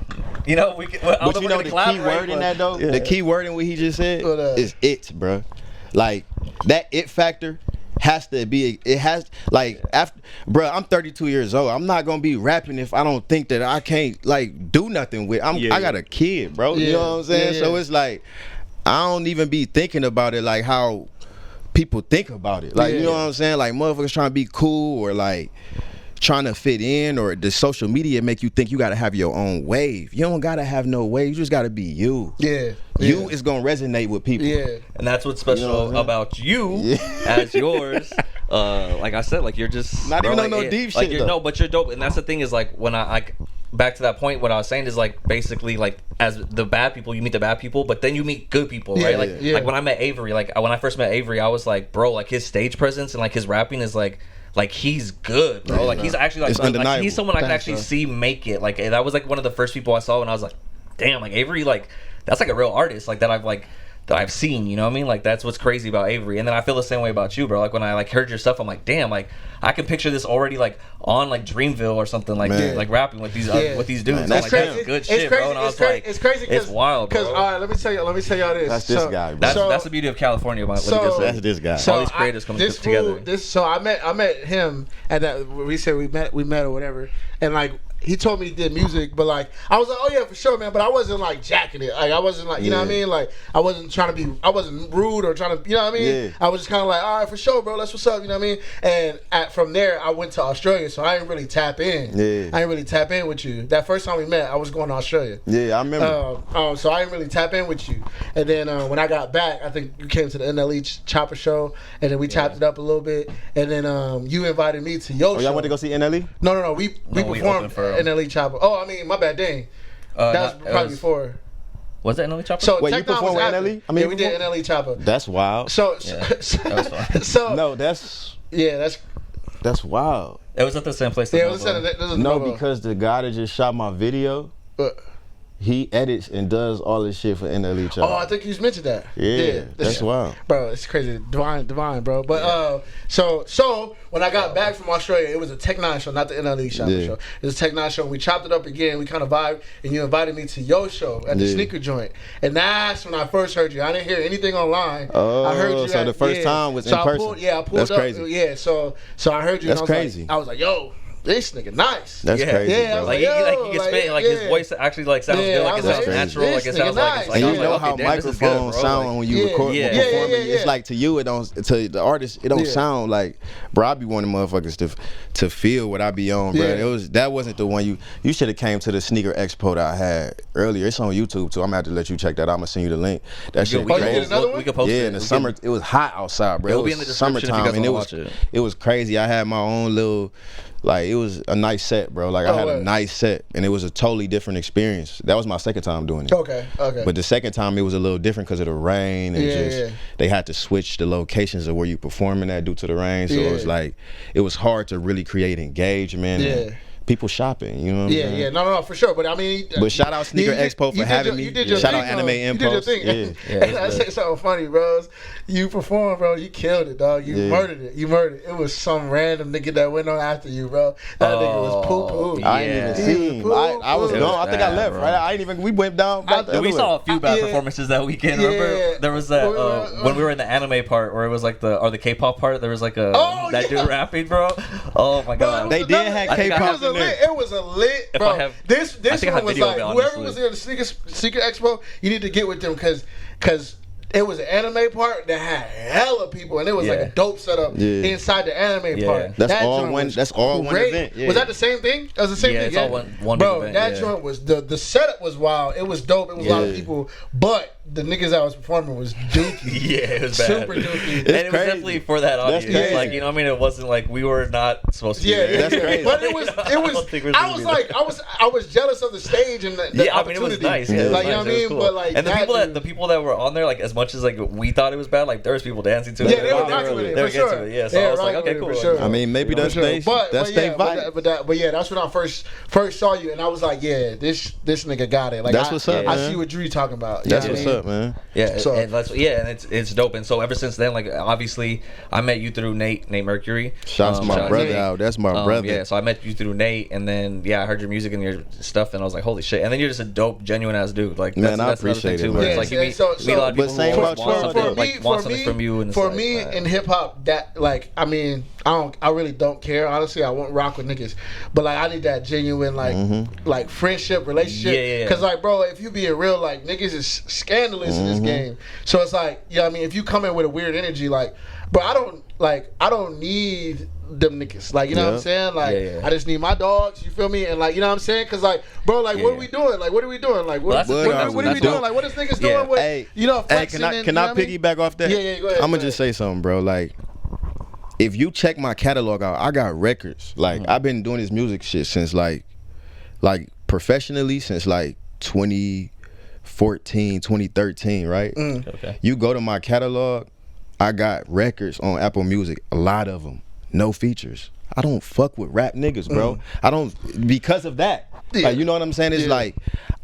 You know, we can. But you know the key word in that though? The key word in what he just said is it, bro. Like, that it factor has to be, it has, like, after, bro, I'm 32 years old. I'm not gonna be rapping if I don't think that I can't, like, do nothing with. I got a kid, bro. You know what I'm saying? So it's like, I don't even be thinking about it like how people think about it. Like, you know what I'm saying? Like, motherfuckers trying to be cool, or like trying to fit in, or the social media make you think you gotta have your own wave. You don't gotta have no wave. You just gotta be you. You is gonna resonate with people. And that's what's special about you as Y0urz. Like I said, like, you're just not even no deep shit. Like, no, but you're dope. And that's the thing is, like, when I back to that point, what I was saying is, like, basically, like, as the bad people, you meet the bad people, but then you meet good people, right? Like when I met Avery, like, when I first met Avery, I was like, bro, like, his stage presence and like his rapping is like he's good, bro. Like, he's actually like he's someone I can actually see make it. Like, that was like one of the first people I saw, and I was like, damn, like, Avery, like, that's like a real artist, like, that I've like I've seen, you know what I mean? Like that's what's crazy about Avery. And then I feel the same way about you, bro. Like when I like heard your stuff, I'm like, damn, like I can picture this already like on like Dreamville or something, like like rapping with these with these dudes. Man, That's like, good shit, bro. And I was like, it's crazy. It's wild, bro. Because all right, let me tell y'all this. That's this guy, bro. That's the beauty of California. That's this guy. All these creators coming together. So I met him at that. We said we met or whatever, and like. He told me he did music, but like I was like, oh yeah, for sure, man. But I wasn't like jacking it. Like I wasn't like, you know what I mean? Like I wasn't trying to be, I wasn't rude or trying to, you know what I mean? Yeah. I was just kind of like, all right, for sure, bro. That's what's up. You know what I mean? And from there, I went to Australia, so I didn't really tap in. Yeah. I didn't really tap in with you. That first time we met, I was going to Australia. Yeah, I remember. So I didn't really tap in with you. And then when I got back, I think you came to the NLE Chopper show, and then we tapped it up a little bit. And then you invited me to your show. Y'all went to go see NLE? No. We performed for NLE Chopper. Oh, I mean, my bad, dang. That was probably before. Was that NLE Chopper? So wait, you performed with NLE? I mean, yeah, we did NLE Chopper. That's wild. That was fun. No, that's wild. It was at the same place. Yeah, it was at No, because the guy that just shot my video, he edits and does all this shit for NLE Chopper. Oh, I think you mentioned that. Yeah, that's wild. Bro, it's crazy. Divine, bro. But so when I got back from Australia, it was a Tech 9 show, not the NLE show. It was a Tech 9 show. We chopped it up again. We kind of vibed, and you invited me to your show at the sneaker joint. And that's when I first heard you. I didn't hear anything online. Oh, I heard you so the first time was in person. I pulled that's up. Crazy. Yeah, so I heard you. That's and I was crazy. I was like, yo. This nigga nice. That's crazy. Yeah, bro. Like he can spit, like his voice actually like sounds good, like it sounds natural, like it sounds like. And you know how microphones sound when you record performing. It's like to you, it don't. To the artist, it don't sound like. Bro, I be wanting motherfuckers to feel what I be on, bro. That wasn't the one you should have came to the sneaker expo that I had earlier. It's on YouTube too. I'm gonna have to let you check that out. I'm gonna send you the link. That shit crazy. We could post it. Yeah, in the summer, it was hot outside, bro. It'll be in the description if you guys want to watch it. It was crazy. I had my own little. Like, it was a nice set, bro. Like, I had a nice set, and it was a totally different experience. That was my second time doing it. Okay. But the second time, it was a little different because of the rain, and they had to switch the locations of where you performing at due to the rain. So it was like, it was hard to really create engagement. And people shopping, you know what I'm saying? Yeah, no, for sure. But I mean, but shout out Sneaker Expo for having me. Shout out Anime Impulse. You did your thing. I say something funny, bro. You performed, bro. You killed it, dog. You murdered it. It was some random nigga that went on after you, bro. That nigga was poo. I didn't even see him. I was gone. I think I left, right? I ain't even. We went down. We saw a few bad performances that weekend. Remember, there was that when we were in the anime part, where it was like the K-pop part. There was like that dude rapping, bro. Oh my god. They did have K-pop in there. It was a lit, bro. This one was like, whoever was in the Sneaker Expo, you need to get with them because it was an anime part that had hella people, and it was like a dope setup inside the anime part. That's all one event. Was that the same thing? That was the same thing. It's all one bro, event. That joint was the setup was wild. It was dope. It was a lot of people, but the niggas that was performing was dookie. It was bad. Super dookie. And it was definitely for that audience. Like, you know what I mean? It wasn't like we were not supposed to be there. That's crazy. But it was I was jealous of the stage and the opportunity. I mean, it was nice. Like, you know what I mean? Cool. But like, and the people that were on there, like, as much as like we thought it was bad, like there was people dancing to it. Yeah, they were rocking with it. They were getting to it. Yeah, so I was like, okay, cool. I mean, maybe that's their vibe. But yeah, that's when I first saw you, and I was like, yeah, this nigga got it. Like, that's what's up, man. I see what Drew talking about. That's what's up, man. Yeah, and it's dope. And so ever since then, like, obviously, I met you through Nate Mercury. Shouts my brother out. That's my brother. Yeah, so I met you through Nate, and then I heard your music and your stuff, and I was like, holy shit. And then you're just a dope, genuine ass dude. Like, man, I appreciate it. It's like you meet a lot of people who want something from you. For me in hip hop, that, like, I mean, I really don't care. Honestly, I won't rock with niggas, but like, I need that genuine like friendship, relationship. Cause like, bro, if you being real, like, niggas is scandalous in this game. So it's like, I mean, if you come in with a weird energy, like, bro, I don't need them niggas. Like, you know what I'm saying? Like, I just need my dogs. You feel me? And like, you know what I'm saying? Cause like, bro, like, what are we doing? Like, what are we doing? Like, what are we doing? Like, what is niggas doing with? Hey, you know, flexing. Can I piggyback off that? Yeah, go ahead. I'm gonna just say something, bro. Like, if you check my catalog out, I got records. Like, I've been doing this music shit since like professionally since like 2014, 2013, right? Okay. You go to my catalog, I got records on Apple Music, a lot of them, no features. I don't fuck with rap niggas, bro. I don't, because of that. Like, you know what I'm saying? It's like,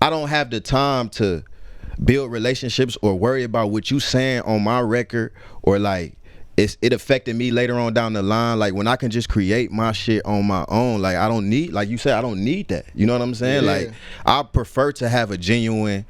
I don't have the time to build relationships or worry about what you saying on my record, or like it affected me later on down the line. Like when I can just create my shit on my own, like I don't need, like you said, I don't need that. You know what I'm saying? Yeah. Like I prefer to have a genuine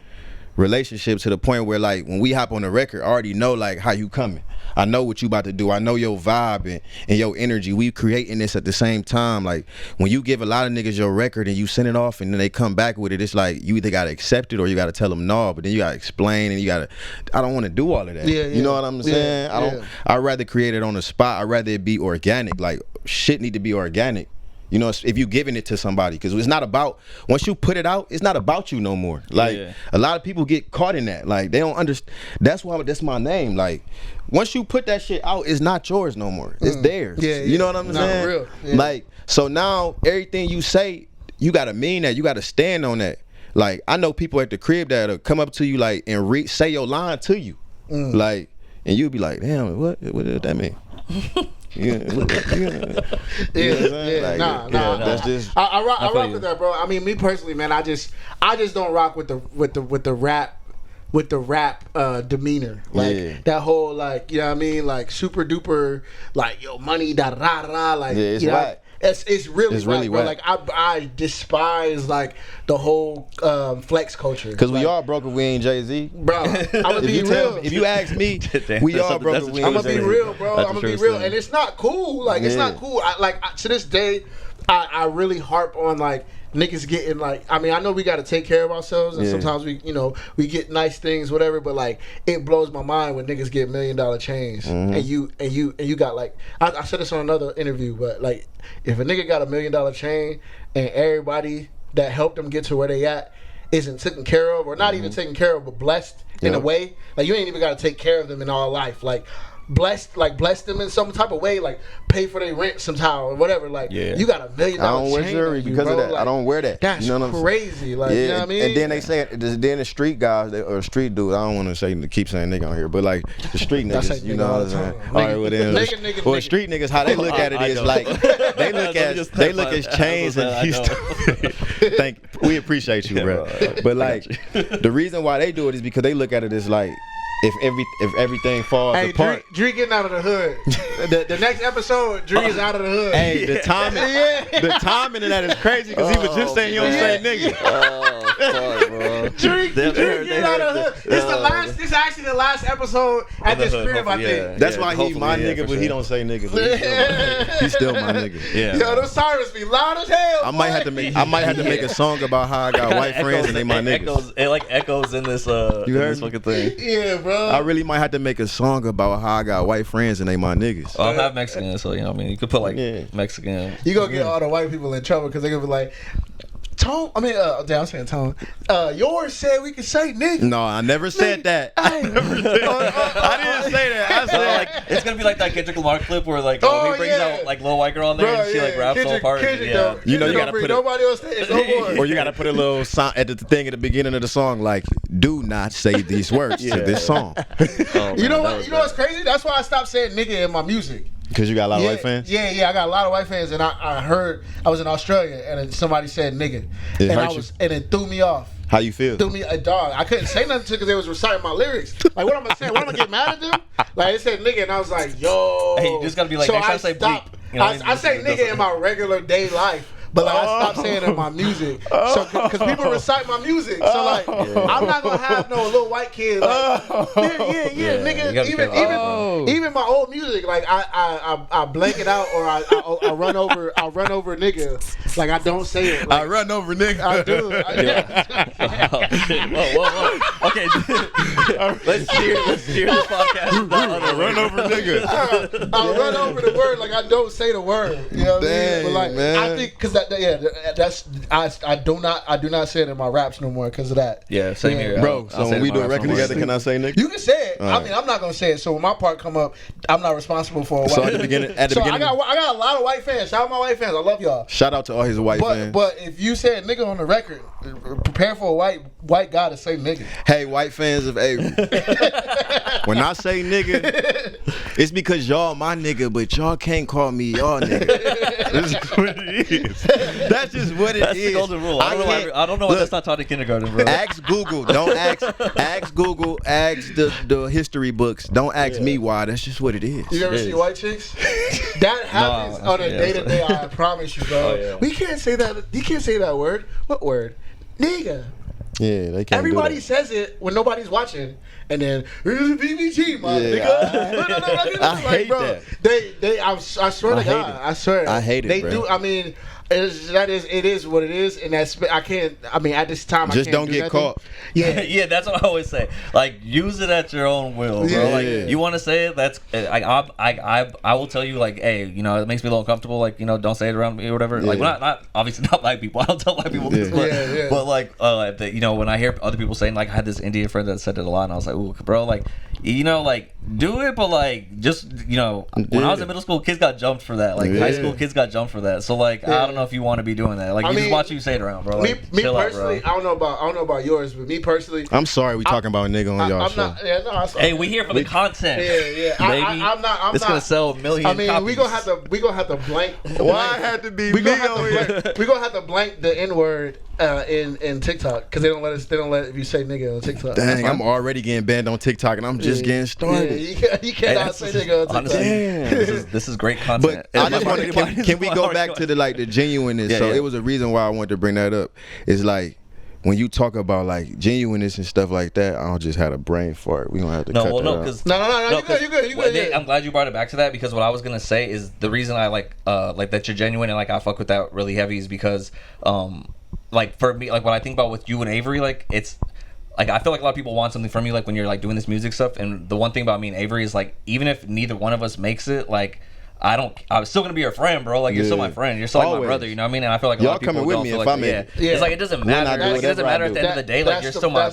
relationship to the point where like when we hop on the record, I already know like how you coming. I know what you about to do. I know your vibe and your energy. We creating this at the same time. Like when you give a lot of niggas your record and you send it off and then they come back with it, it's like you either gotta accept it or you gotta tell them no. But then you gotta explain and you gotta. I don't want to do all of that. Yeah, you know what I'm saying? Yeah. I'd rather create it on the spot. I'd rather it be organic. Like shit need to be organic. You know, if you giving it to somebody, because it's not about, once you put it out, it's not about you no more. Like a lot of people get caught in that. Like they don't understand. That's why that's my name. Like once you put that shit out, it's not yours no more. It's theirs. Yeah, you know what I'm saying? Real. Yeah. Like so now everything you say, you gotta mean that. You gotta stand on that. Like I know people at the crib that'll come up to you like and say your line to you, like, and you'll be like, damn, what does that mean? That's just. I rock with that, bro. I mean, me personally, man, I just don't rock with the rap demeanor, like that whole, like, you know what I mean, like super duper, like yo money da da da, like it's you know, whack. It's really really bro. whack. Like I despise like the whole flex culture, because like, we all broke if we ain't Jay-Z, bro. I'm gonna be real. If you ask me, we all broke if we ain't I'm gonna be Jay-Z. real, bro. I'm gonna be real, and it's not cool. Like it's not cool. To this day, I really harp on like niggas getting like, I mean, I know we got to take care of ourselves, and sometimes we get nice things, whatever. But like, it blows my mind when niggas get $1 million chains, and you got like, I said this on another interview, but like, if a nigga got $1 million chain and everybody that helped them get to where they at isn't taken care of, or not even taken care of, but blessed in a way, like you ain't even got to take care of them in all life, like. Bless them in some type of way, like pay for their rent somehow or whatever. Like you got $1 million. I don't wear jewelry because of that. Like, I don't wear that. That's crazy. Like you know what I mean? And then they say then the street guys or street dudes. I don't want to keep saying nigga on here, but like the street niggas, you know what I'm saying? All right, well then, well street niggas, how they look at it is like they look at chains and we appreciate you, bro. But like the reason why they do it is because they look at it as like. If everything falls apart, Dree getting out of the hood. The next episode, Dree is out of the hood. Hey, the timing of that is crazy because he was just saying you don't say nigga. Oh, fuck, bro. Dree getting out of the hood. This is actually the last episode at this crib, I think. That's why he my nigga, but he don't say nigga. He's still my nigga. Yeah. Yo, those sirens be loud as hell. I might have to make a song about how I got white friends and they my niggas. It like echoes in this this fucking thing. Yeah, bro. I really might have to make a song about how I got white friends and they my niggas. Well, I'm half Mexican, so you know what I mean. You could put like Mexican. You gonna get all the white people in trouble because they gonna be like, Tone. I mean, I'm saying Tone. Y0urz said we could say nigga. No, I never said that. I didn't say that. I said like it's gonna be like that Kendrick Lamar clip where like he brings out like little white girl on there and she like raps all part. You know you gotta put nobody else stage no more. Or you gotta put a little sign at the thing at the beginning of the song like, do not say these words to this song. You know what? You know what's crazy? That's why I stopped saying nigga in my music. Because you got a lot of white fans? Yeah, I got a lot of white fans, and I heard I was in Australia and then somebody said nigga, and it threw me off. How you feel? Threw me a dog. I couldn't say nothing because they was reciting my lyrics. Like, what am I saying? What am I get mad at them? Like, they said nigga, and I was like, yo. Hey, you just gotta be like, so next time I say bleep. You know, I say nigga in my regular day life. But like, I stopped saying it in my music, so because people recite my music, so like I'm not gonna have no little white kid like nigga. Even my old music, like I blank it out or I run over nigga, like I don't say it. Like, I run over nigga. I do. Whoa. Okay, let's cheer this podcast. Run over nigga. I run over the word like I don't say the word. You know what I mean? But like man. I think because I do not say it in my raps no more because of that. Yeah, same here, bro. So when we do a record together, can I say nigga? You can say it. I mean, I'm not gonna say it. So when my part come up, I'm not responsible for a white. So at the beginning, I got a lot of white fans. Shout out my white fans. I love y'all. Shout out to all his white fans. But if you say nigga on the record, prepare for a white guy to say nigga. Hey, white fans of Avery. When I say nigga, It's because y'all my nigga, but y'all can't call me y'all nigga. That's just what it is. That's just what it is. That's the golden rule. I don't know why that's not taught in kindergarten, bro. Ask Google. Don't ask Google. Ask the history books. Don't ask me why. That's just what it is. You ever see white chicks? That happens on a day-to-day. I promise you, bro. Yeah. We can't say that. You can't say that word. What word? Nigga. Yeah, they can't. Everybody says it when nobody's watching, and then BBG, my nigga. I hate that. They. I swear to God, I swear. I hate it. They bro. do. I mean, it is what it is, and that's I can't. I mean, at this time, just I can't don't get nothing. caught. Yeah, yeah, that's what I always say. Like, use it at your own will, bro. Yeah. Like, you want to say it? That's I will tell you, like, hey, you know, it makes me a little uncomfortable. Like, you know, don't say it around me or whatever. Like, well, not obviously not black people. I don't tell black people this, but like, you know, when I hear other people saying, like, I had this Indian friend that said it a lot, and I was like, ooh, bro, like, you know, like, do it, but like, just, you know, when I was in middle school, kids got jumped for that. Like, high school kids got jumped for that. So like, I don't know if you want to be doing that. Like, I mean, just watch you say it around, bro. Like, me chill personally, out, bro. I don't know about yours, but me personally, I'm sorry we talking about nigga on y'all I'm show. not. Yeah, no, I'm sorry. Hey, we here for the content. Yeah. Baby. I'm not. It's gonna sell a million. I mean, copies. we gonna have to blank. Why it had to be We me gonna over here? have to blank the N word in TikTok because they don't let if you say nigga on TikTok. Dang, I'm already getting banned on TikTok and I'm just getting started. Yeah, you cannot say nigga on TikTok. Honestly, this is great content. But I just want to. Can we go back to the genuineness? Yeah, so yeah. it was a reason why I wanted to bring that up. It's like when you talk about like genuineness and stuff like that, I don't just had a brain fart. We gonna have to cut that out. Because No, you good. I'm glad you brought it back to that because what I was gonna say is the reason I like that you're genuine and like I fuck with that really heavy is because like for me, like when I think about with you and Avery, like it's like I feel like a lot of people want something from you like when you're like doing this music stuff, and the one thing about me and Avery is like even if neither one of us makes it, like I'm still gonna be your friend, bro. Like you're still my friend. You're still like my brother. You know what I mean? And I feel like a lot of people coming with don't me feel if like I'm in. It's like it doesn't matter. Like, it doesn't matter at the end of the day. Like you're still my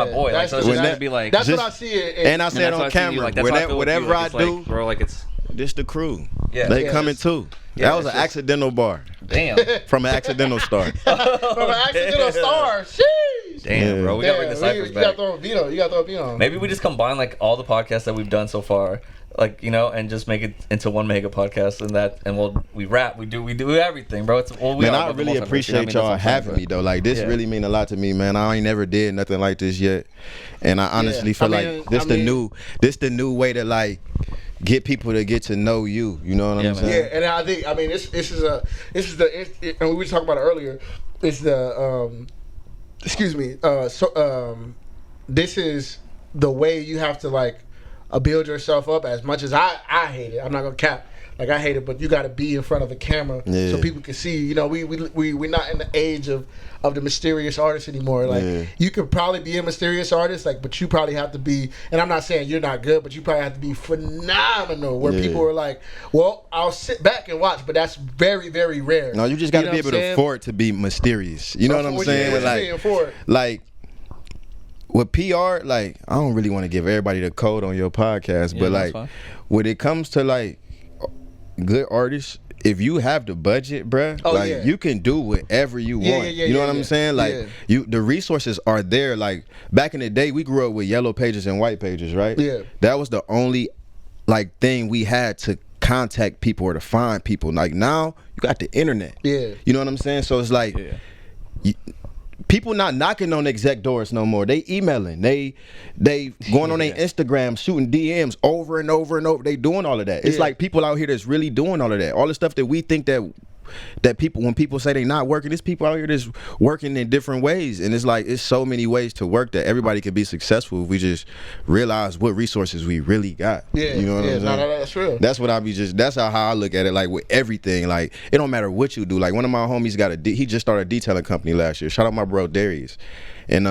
boy. Like so it's just gonna be like. That's what I see it. And I said on camera, whatever I do, bro, like it's. This the crew. Yeah. They coming too. Yeah, that was an accidental bar. Damn. From an accidental start. From an accidental star. Sheesh. Damn, bro. We gotta bring the ciphers back. You gotta throw a beat on. Maybe we just combine like all the podcasts that we've done so far. Like, you know, and just make it into one mega podcast and we rap, we do everything, bro. Man, I really appreciate y'all having me though. Like this really mean a lot to me, man. I ain't never did nothing like this yet. And I honestly feel like this the new way to like get people to get to know you. You know what I'm saying? Yeah, and I think this is the and we were talking about it earlier. It's the this is the way you have to like build yourself up. As much as I hate it, I'm not gonna cap. Like I hate it, but you got to be in front of the camera so people can see. You know, we're not in the age of the mysterious artist anymore. Like you could probably be a mysterious artist, like, but you probably have to be. And I'm not saying you're not good, but you probably have to be phenomenal. Where people are like, well, I'll sit back and watch, but that's very, very rare. No, you just got to be able to afford to be mysterious. You know what I'm saying? Like. With PR, like I don't really want to give everybody the code on your podcast, but like when it comes to like good artists, if you have the budget, bruh, you can do whatever you want. You know what I'm saying? Like the resources are there. Like back in the day, we grew up with yellow pages and white pages, right? Yeah. That was the only like thing we had to contact people or to find people. Like now, you got the internet. Yeah. You know what I'm saying? So it's like people not knocking on exec doors no more. They emailing. They going on their Instagram, shooting DMs over and over and over. They doing all of that. It's like people out here that's really doing all of that. All the stuff that we think that people, when people say they not working, there's people out here that's working in different ways. And it's like, it's so many ways to work that everybody can be successful if we just realize what resources we really got. Yeah. You know what I'm saying? No, that's real. That's what that's how I look at it. Like with everything, like it don't matter what you do. Like one of my homies he just started a detailing company last year. Shout out my bro Darius. And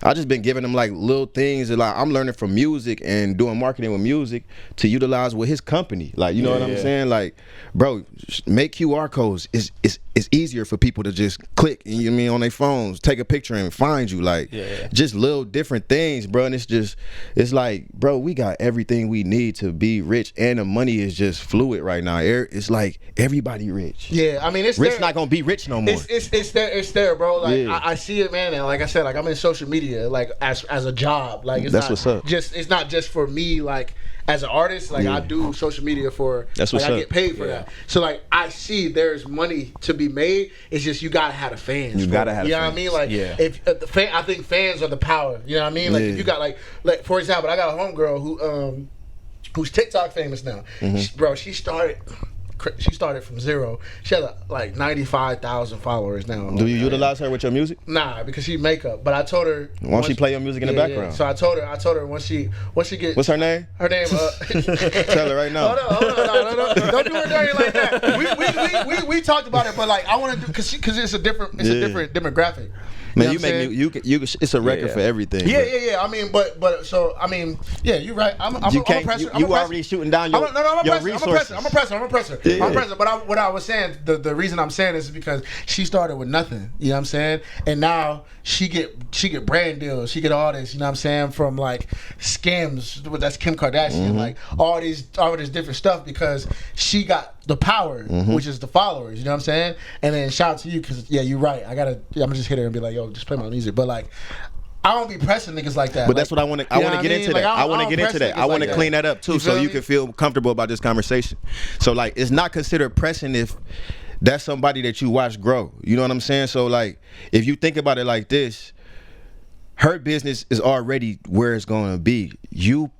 I just been giving him like little things that like I'm learning from music and doing marketing with music to utilize with his company. Like, you know what I'm saying? Like, bro, make QR codes. It's easier for people to just click, you know what I mean, on their phones, take a picture and find you. Like, just little different things, bro. And it's like, bro, we got everything we need to be rich, and the money is just fluid right now. It's like everybody rich. Yeah, I mean, it's rich there. Not gonna be rich no more. It's there, bro. Like I see it, man. And like I said, like I'm in social media. media like as a job. Like it's That's not what's up. it's not just for me like as an artist. Like I do social media for That's like what's I up. get paid for that. So like I see there's money to be made. It's just you gotta have the fans. You gotta have you the know what I mean? Like Yeah. if I think fans are the power. You know what I mean? Like if you got like for example, I got a homegirl who's TikTok famous now. She started from zero. She has like 95,000 followers now. Do you utilize her with your music? Nah, because she makeup. But I told her. Why don't she play your music in the background? So I told her once she gets. What's her name? Her name. Tell her right now. Hold on. Don't do her dirty like that. We talked about it, but like I want to do because it's a different demographic. Man, you know you it's a record for everything. Yeah. I mean, but so I mean, yeah, you're right. I'm a presser. You already shooting down your resources. I'm a presser. Yeah. I'm a presser. But what I was saying, the reason I'm saying this is because she started with nothing. You know what I'm saying? And now she get brand deals. She get all this. You know what I'm saying? From like scams. That's Kim Kardashian. Like all this different stuff because she got the power, which is the followers. You know what I'm saying? And then shout out to you because you're right. I'm gonna just hit her and be like, yo, just play my music. But like, I don't be pressing niggas like that. But that's what I want to. I want to get into that. I want to get into that. I want to clean that up too, so you can feel comfortable about this conversation. So like, it's not considered pressing if that's somebody that you watch grow. You know what I'm saying? So like, if you think about it like this, her business is already where it's going to be. Your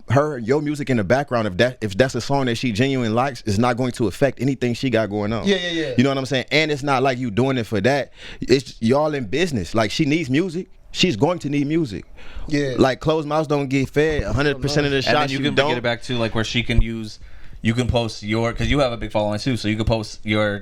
music in the background, if that's a song that she genuinely likes, is not going to affect anything she got going on. Yeah. You know what I'm saying? And it's not like you doing it for that. It's y'all in business. Like she needs music. She's going to need music. Yeah. Like closed mouths don't get fed 100% of the shots. And then you can get it back to like where she can use. You can post because you have a big following too, so you can post your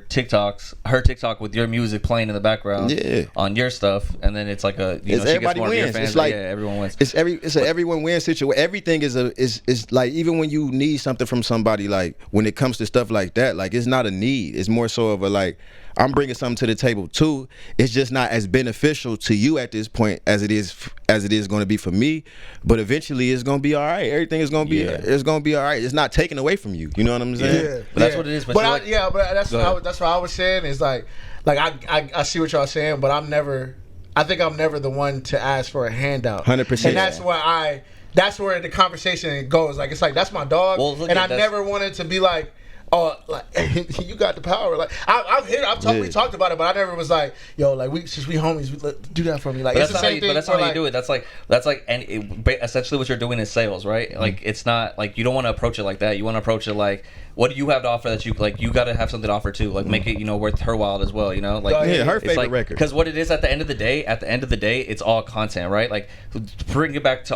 her TikTok with your music playing in the background on your stuff, and then it's like she gets more of your fans. It's like everyone wins. It's an everyone wins situation. Everything is like, even when you need something from somebody, like when it comes to stuff like that, like it's not a need. It's more so of a like, I'm bringing something to the table too. It's just not as beneficial to you at this point as it is going to be for me. But eventually, it's going to be all right. Everything is going to be it's going to be all right. It's not taken away from you. You know what I'm saying? Yeah, but that's what it is. But that's what I was saying is like I see what y'all saying, but I think I'm never the one to ask for a handout. 100%. And that's where the conversation goes. Like it's like that's my dog, and I never wanted to be like, oh, like you got the power. Like we talked about it, but I never was like, yo, like since we homies, do that for me. Like it's the same thing. But that's not how you do it. That's like, and essentially what you're doing is sales, right? Like it's not like you don't want to approach it like that. You want to approach it like, what do you have to offer that you like? You got to have something to offer too. Like make it worth her while as well. Like her favorite record. Because what it is at the end of the day, it's all content, right? Like bring it back to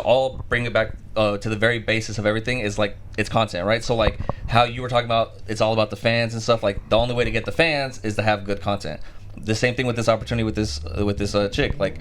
the very basis of everything is like it's content, right? So like how you were talking about, it's all about the fans and stuff. Like the only way to get the fans is to have good content. The same thing with this opportunity with this chick. Like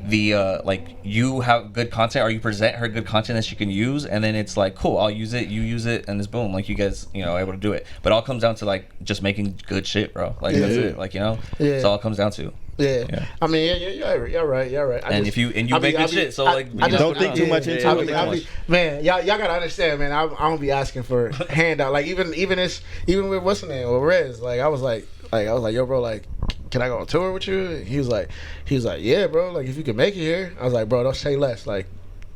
like you have good content, or you present her good content that she can use, and then it's like, cool, I'll use it, you use it, and it's boom, like you guys are able to do it. But it all comes down to like just making good shit, bro. Like that's it. Like that's all it comes down to. Yeah. I mean, you're right. You make good shit, so like don't think too much into it. Man, y'all gotta understand, man. I don't be asking for handout. Like even with what's the name, with Rez. Like I was like, yo, bro, like, can I go on tour with you? He was like, yeah, bro. Like if you can make it here. I was like, bro, don't say less. Like,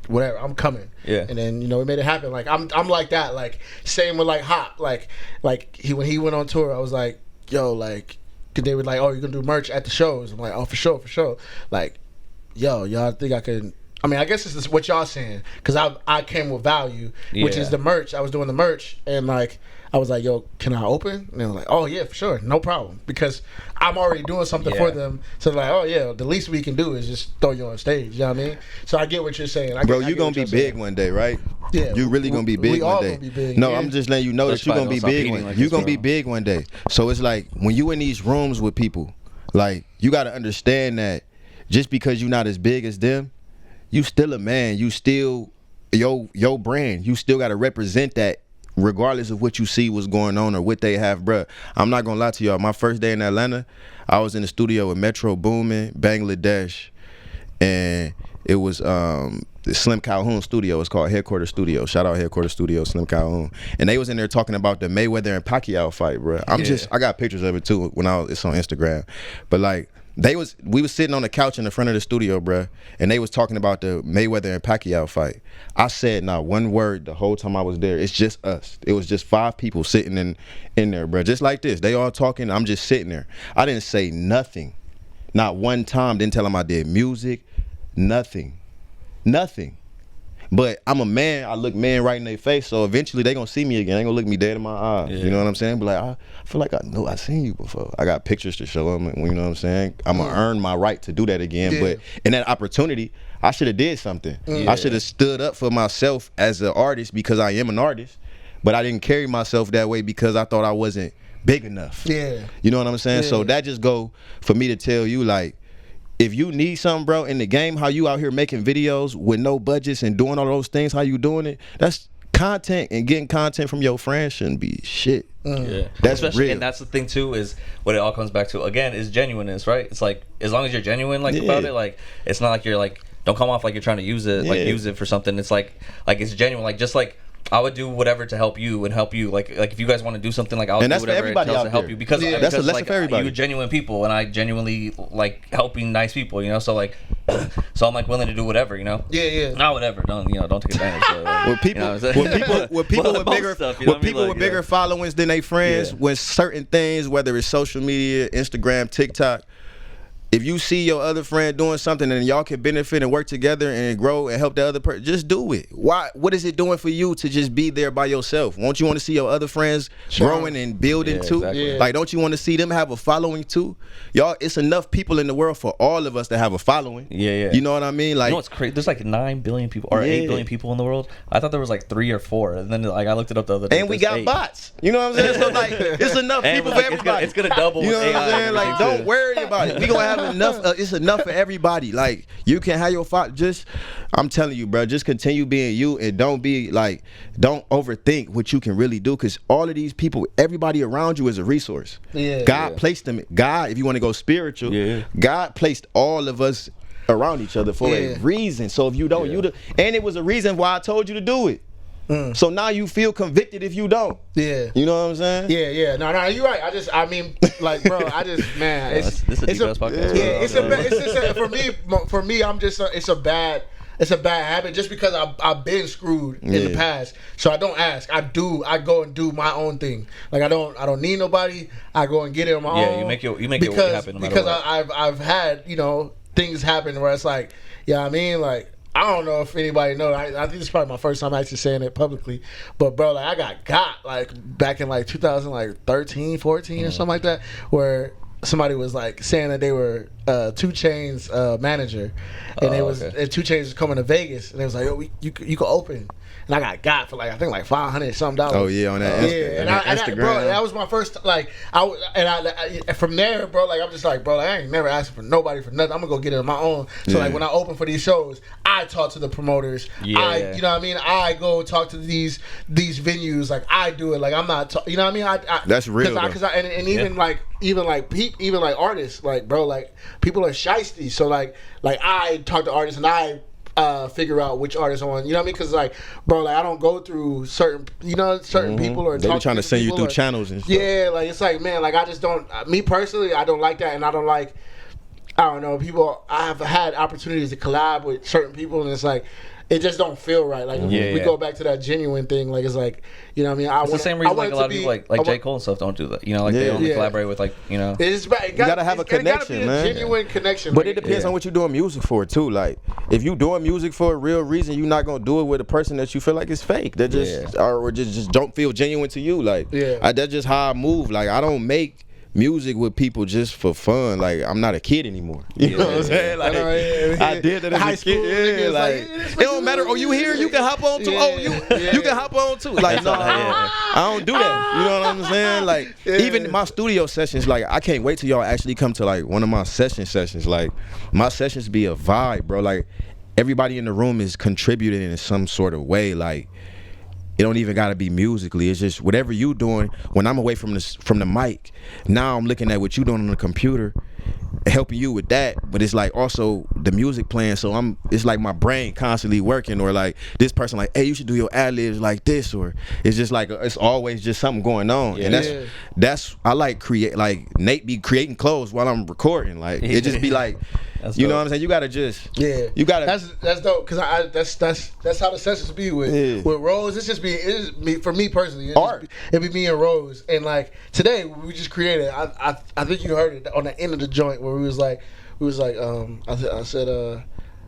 whatever, I'm coming. Yeah. And then we made it happen. Like I'm like that. Like same with like Hop. Like when he went on tour, I was like, yo, like. Cause they were like, oh, you're gonna do merch at the shows. I'm like, oh, for sure. Like, yo, y'all think I could? I mean, I guess this is what y'all saying. Cause I came with value, which is the merch. I was doing the merch, and like I was like, yo, can I open? And they were like, oh yeah, for sure, no problem. Because I'm already doing something for them. So they're like, oh yeah, the least we can do is just throw you on stage. You know what I mean? So I get what you're saying. Bro, you're gonna be big one day, right? Yeah, you really gonna be big one day. Gonna be big, no, I'm just letting you know that you're gonna be big. You're gonna be big one day. So it's like when you in these rooms with people, like you gotta understand that just because you're not as big as them, you still a man. You still your brand. You still gotta represent that, regardless of what you see what's going on or what they have, bruh. I'm not gonna lie to y'all. My first day in Atlanta, I was in the studio with Metro Boomin, Bangladesh, and it was the Slim Calhoun studio. It's called Headquarters Studio. Shout out Headquarters Studio, Slim Calhoun. And they was in there talking about the Mayweather and Pacquiao fight, bruh. I got pictures of it too it's on Instagram. But like we was sitting on the couch in the front of the studio, bruh, and they was talking about the Mayweather and Pacquiao fight. I said not one word the whole time I was there. It's just us. It was just 5 people sitting in there, bruh, just like this. They all talking. I'm just sitting there. I didn't say nothing. Not one time. Didn't tell them I did music. Nothing. But I'm a man. I look man right in their face. So eventually they gonna see me again. They gonna look me dead in my eyes. Yeah. You know what I'm saying? But like, I feel like I seen you before. I got pictures to show them. You know what I'm saying? I'm gonna earn my right to do that again. But in that opportunity, I should have did something. I should have stood up for myself as an artist because I am an artist. But I didn't carry myself that way because I thought I wasn't big enough. Yeah. You know what I'm saying? So that just go for me to tell you, like, if you need something, bro, in the game, how you out here making videos with no budgets and doing all those things, how you doing it, that's content, and getting content from your friends shouldn't be shit. Yeah, that's real. And that's the thing too, is what it all comes back to again is genuineness, right? It's like, as long as you're genuine about it, like, it's not like you're like, don't come off like you're trying to use it, like use it for something. It's like it's genuine, like, just like I would do whatever to help you and help you. Like if you guys want to do something, like I'll do whatever it takes to help you, because that's a lesson like, for everybody. You genuine people, and I genuinely like helping nice people, you know. So like, so I'm like willing to do whatever, you know. Not whatever. Don't take advantage. So, like, with people with bigger followings than they friends, when certain things, whether it's social media, Instagram, TikTok. If you see your other friend doing something and y'all can benefit and work together and grow and help the other person, just do it. Why? What is it doing for you to just be there by yourself? Won't you want to see your other friends growing and building too? Exactly. Like, don't you want to see them have a following too? Y'all, it's enough people in the world for all of us to have a following. You know what I mean? Like, you know what's crazy? There's like 9 billion people or 8 billion people in the world. I thought there was like 3 or 4, and then like I looked it up the other day. And we got 8 bots. You know what I'm saying? So like, it's enough people for everybody. It's gonna double. You know what I'm saying? Like, don't worry about it. We gonna have enough. It's enough for everybody. Like, you can have your just, I'm telling you, bro, just continue being you, and don't overthink what you can really do, because all of these people, everybody around you is a resource. God placed them. God, if you want to go spiritual, God placed all of us around each other for a reason. So if you don't, and it was a reason why I told you to do it. So now you feel convicted if you don't. You know what I'm saying? No, you're right. I mean, like, bro, man, this is a deep ass podcast. For me, I'm just, it's a bad habit, just because I've been screwed in the past. So I don't ask. I go and do my own thing. Like, I don't need nobody. I go and get it on my own. Yeah, you make it happen. Because I've had, things happen where it's like, I mean, like, I don't know if anybody knows. I think it's probably my first time actually saying it publicly. But bro, like, I got like back in like 2013, 14 or something like that, where somebody was like saying that they were 2 Chainz manager, and 2 Chainz was coming to Vegas, and they was like, "Yo, you could open." And I got for like, I think like $500 something. Oh yeah, on that Instagram. Bro, that was my first, like, from there, bro, like, I'm just like, bro, like, I ain't never asking for nobody for nothing. I'm gonna go get it on my own. So like, when I open for these shows, I talk to the promoters. You know what I mean? I go talk to these venues. Like, I do it. Like, I'm not, you know what I mean? That's real. Because even like artists, like, bro, like, people are shiesty. So like I talk to artists, and I figure out which artists I want. You know what I mean? Because like, bro, like, I don't go through certain people, or they be trying to send you through channels and stuff. Yeah, like, it's like, man, like, I just don't. Me personally, I don't like that, and I don't like. I don't know, people. I have had opportunities to collab with certain people, and it's like, it just don't feel right. Like, we go back to that genuine thing. Like, it's like, you know what I mean? It's the same reason like a lot of people like J. Cole and stuff don't do that. You know, like, they only collaborate with, like, you know. You gotta have a connection, man. Genuine connection. But it depends on what you're doing music for too. Like, if you doing music for a real reason, you're not gonna do it with a person that you feel like is fake. That just or just don't feel genuine to you. Like, that's just how I move. Like, I don't make music with people just for fun. Like, I'm not a kid anymore. You know what I'm saying? Like, I did that as a kid. Like, it don't matter. Oh, you here? You can hop on too. You can hop on too. Like, no, I don't do that. You know what I'm saying? Like, even my studio sessions, like, I can't wait till y'all actually come to like one of my sessions. Like, my sessions be a vibe, bro. Like, everybody in the room is contributing in some sort of way. Like, it don't even gotta be musically. It's just whatever you doing. When I'm away from the mic, now I'm looking at what you doing on the computer. helping you with that, but it's like also the music playing, so it's like my brain constantly working, or like this person like, hey, you should do your ad-libs like this, or it's just like it's always just something going on. And that's I like create, like Nate be creating clothes while I'm recording, like it just be like you know what I'm saying, you gotta just you gotta that's dope, because that's how the sessions be with Rose. It's just me for me personally, art. It be me and Rose, and like today we just created, I think you heard it on the end of the joint where we was like I said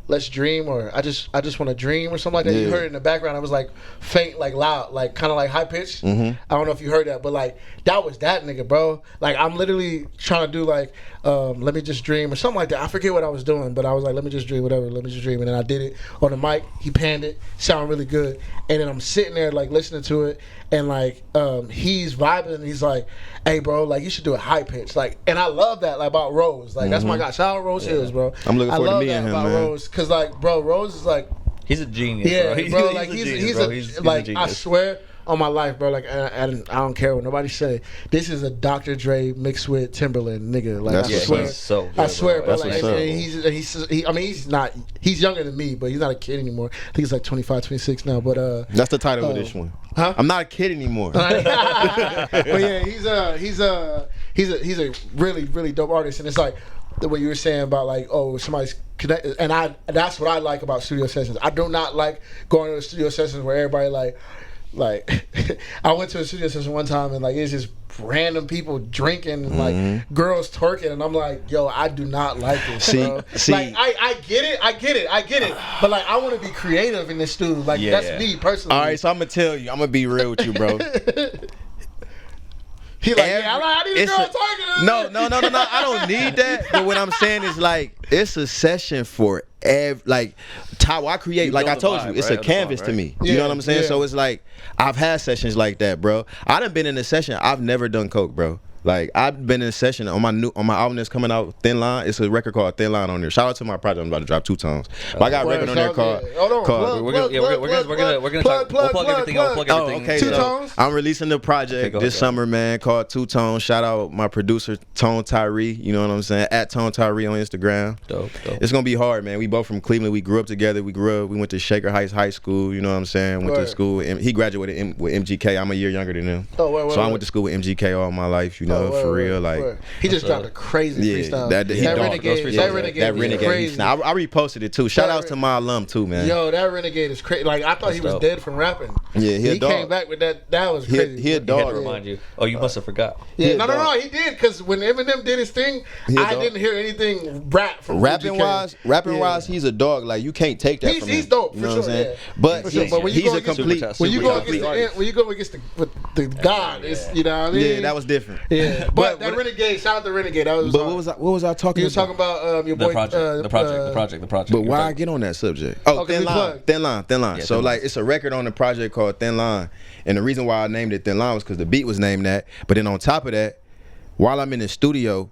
let's dream, or I just want to dream, or something like that. You heard it in the background. It was like faint, like loud, like kind of like high pitched. I don't know if you heard that, but like that was that nigga, bro. Like I'm literally trying to do like let me just dream or something like that. I forget what I was doing, but I was like, let me just dream, whatever, let me just dream. And then I did it on the mic. He panned it, sounded really good. And then I'm sitting there like listening to it, and like he's vibing, and he's like, hey bro, like you should do a high pitch, like. And I love that, like, about Rose, like that's my guy. Shout out Rose Hills, bro. I'm looking forward to meeting him, about man. Rose, cause like, bro, Rose is like, he's a genius, yeah, bro. bro, like he's a genius. I swear on my life, bro, like I don't care what nobody say. This is a Dr. Dre mixed with Timberland, nigga. Like that's I swear, he's so good, I swear, bro. That's Like, and he's younger than me, but he's not a kid anymore. I think he's like 25, 26 now. But that's the title of this one. Huh? I'm not a kid anymore. But yeah, he's a really, really dope artist, and it's like what you were saying about like, oh, somebody's connected, and that's what I like about studio sessions. I do not like going to the studio sessions where everybody like I went to a studio session one time, and like it's just random people drinking and like girls twerking, and I'm like, yo, I do not like this, bro. Like I get it, but like I want to be creative in this studio, like that's me personally. All right, so I'm gonna tell you, I'm gonna be real with you, bro. He like, I need a girl talking. No, I don't need that. But what I'm saying is like, it's a session for like how I create. Like I told you, it's a canvas to me. You know what I'm saying? So it's like I've had sessions like that, bro. I done been in a session. I've never done coke, bro. Like I've been in a session on my album that's coming out, Thin Line. It's a record called Thin Line on there. Shout out to my project. I'm about to drop 2 Tones. But I got a record on there called. We're gonna plug everything. We'll plug everything. Okay, 2 Tones. I'm releasing the project this summer, man, called 2 Tones. Shout out my producer Tone Tyree. You know what I'm saying? At Tone Tyree on Instagram. Dope. It's gonna be hard, man. We both from Cleveland. We grew up together. We went to Shaker Heights High School. You know what I'm saying? Went to school. He graduated with MGK. I'm a year younger than him. So I went to school with MGK all my life. You know, for real. Like he just dropped a crazy freestyle. That Renegade. I reposted it too. Shout out to my alum too, man. Yo, that Renegade is crazy. Like I thought he was dead from rapping. Yeah, he came back with that. That was crazy. He a dog. He had to remind you. Oh, you must have forgot. Yeah, no, he did, because when Eminem did his thing, I didn't hear anything rap from rapping wise, he's a dog. Like you can't take that from him. He's dope, you know for what I'm saying? But he's a complete. When you go against the God, it's, you know what I mean? Yeah, that was different. Yeah, but that Renegade, shout out to Renegade. That was. But what was I talking about? You was talking about your boy. The project. But why I get on that subject? Oh, okay, Thin Line. Yeah, so like it's a record on the project called Thin Line, and the reason why I named it Thin Line was because the beat was named that. But then on top of that, while I'm in the studio,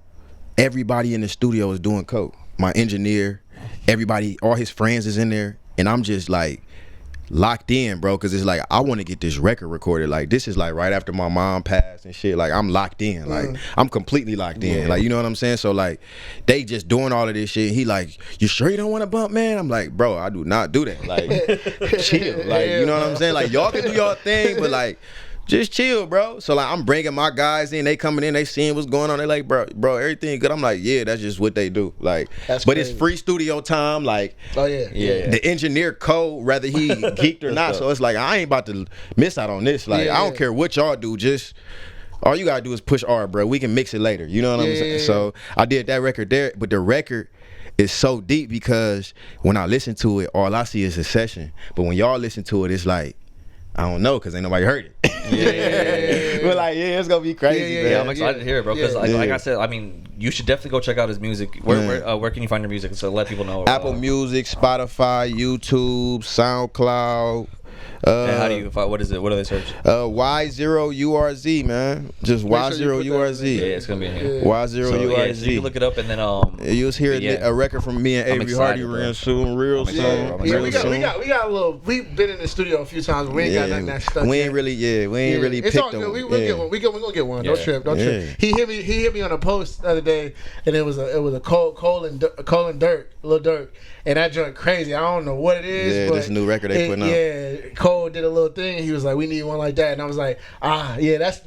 everybody in the studio is doing coke. My engineer, everybody, all his friends is in there, and I'm just like locked in, bro, because it's like I want to get this record recorded. Like this is like right after my mom passed and shit. Like I'm locked in. Like I'm completely locked in. Like you know what I'm saying? So like they just doing all of this shit. He like, you sure you don't want to bump, man? I'm like, bro, I do not do that. Like chill. Like you know what I'm saying? Like y'all can do your thing, but like just chill, bro. So like I'm bringing my guys in, they coming in, they seeing what's going on. They like, bro, everything good. I'm like, yeah, that's just what they do. Like, but crazy. It's free studio time. Like, oh yeah. The engineer code, whether he geeked or not. So it's like I ain't about to miss out on this. Like I don't care what y'all do, just all you gotta do is push R, bro. We can mix it later. You know what I'm saying? So I did that record there, but the record is so deep because when I listen to it, all I see is a session. But when y'all listen to it, it's like, I don't know, because ain't nobody heard it. We're like, it's going to be crazy, man. Yeah, I'm excited to hear it, bro. Because like I said, I mean, you should definitely go check out his music. Where can you find your music? So let people know. Apple Music, Spotify, YouTube, SoundCloud. And how do you? What is it? What do they search? Y0urz, man. Just Y0urz. Yeah, it's gonna be in here. Y0urz. So you can look it up and then You'll hear a record from me and Avery Harden real soon, real soon. Yeah, we got a little. We've been in the studio a few times, but we ain't got nothing that stuck. We ain't really it's picked all good. We gonna get one. Don't trip. He hit me on a post the other day, and it was a Cole and Dirk, Lil Durk, and that joint crazy. I don't know what it is. Yeah, but this new record they putting out. Yeah, Cole did a little thing. He was like, "We need one like that," and I was like, "Yeah, that's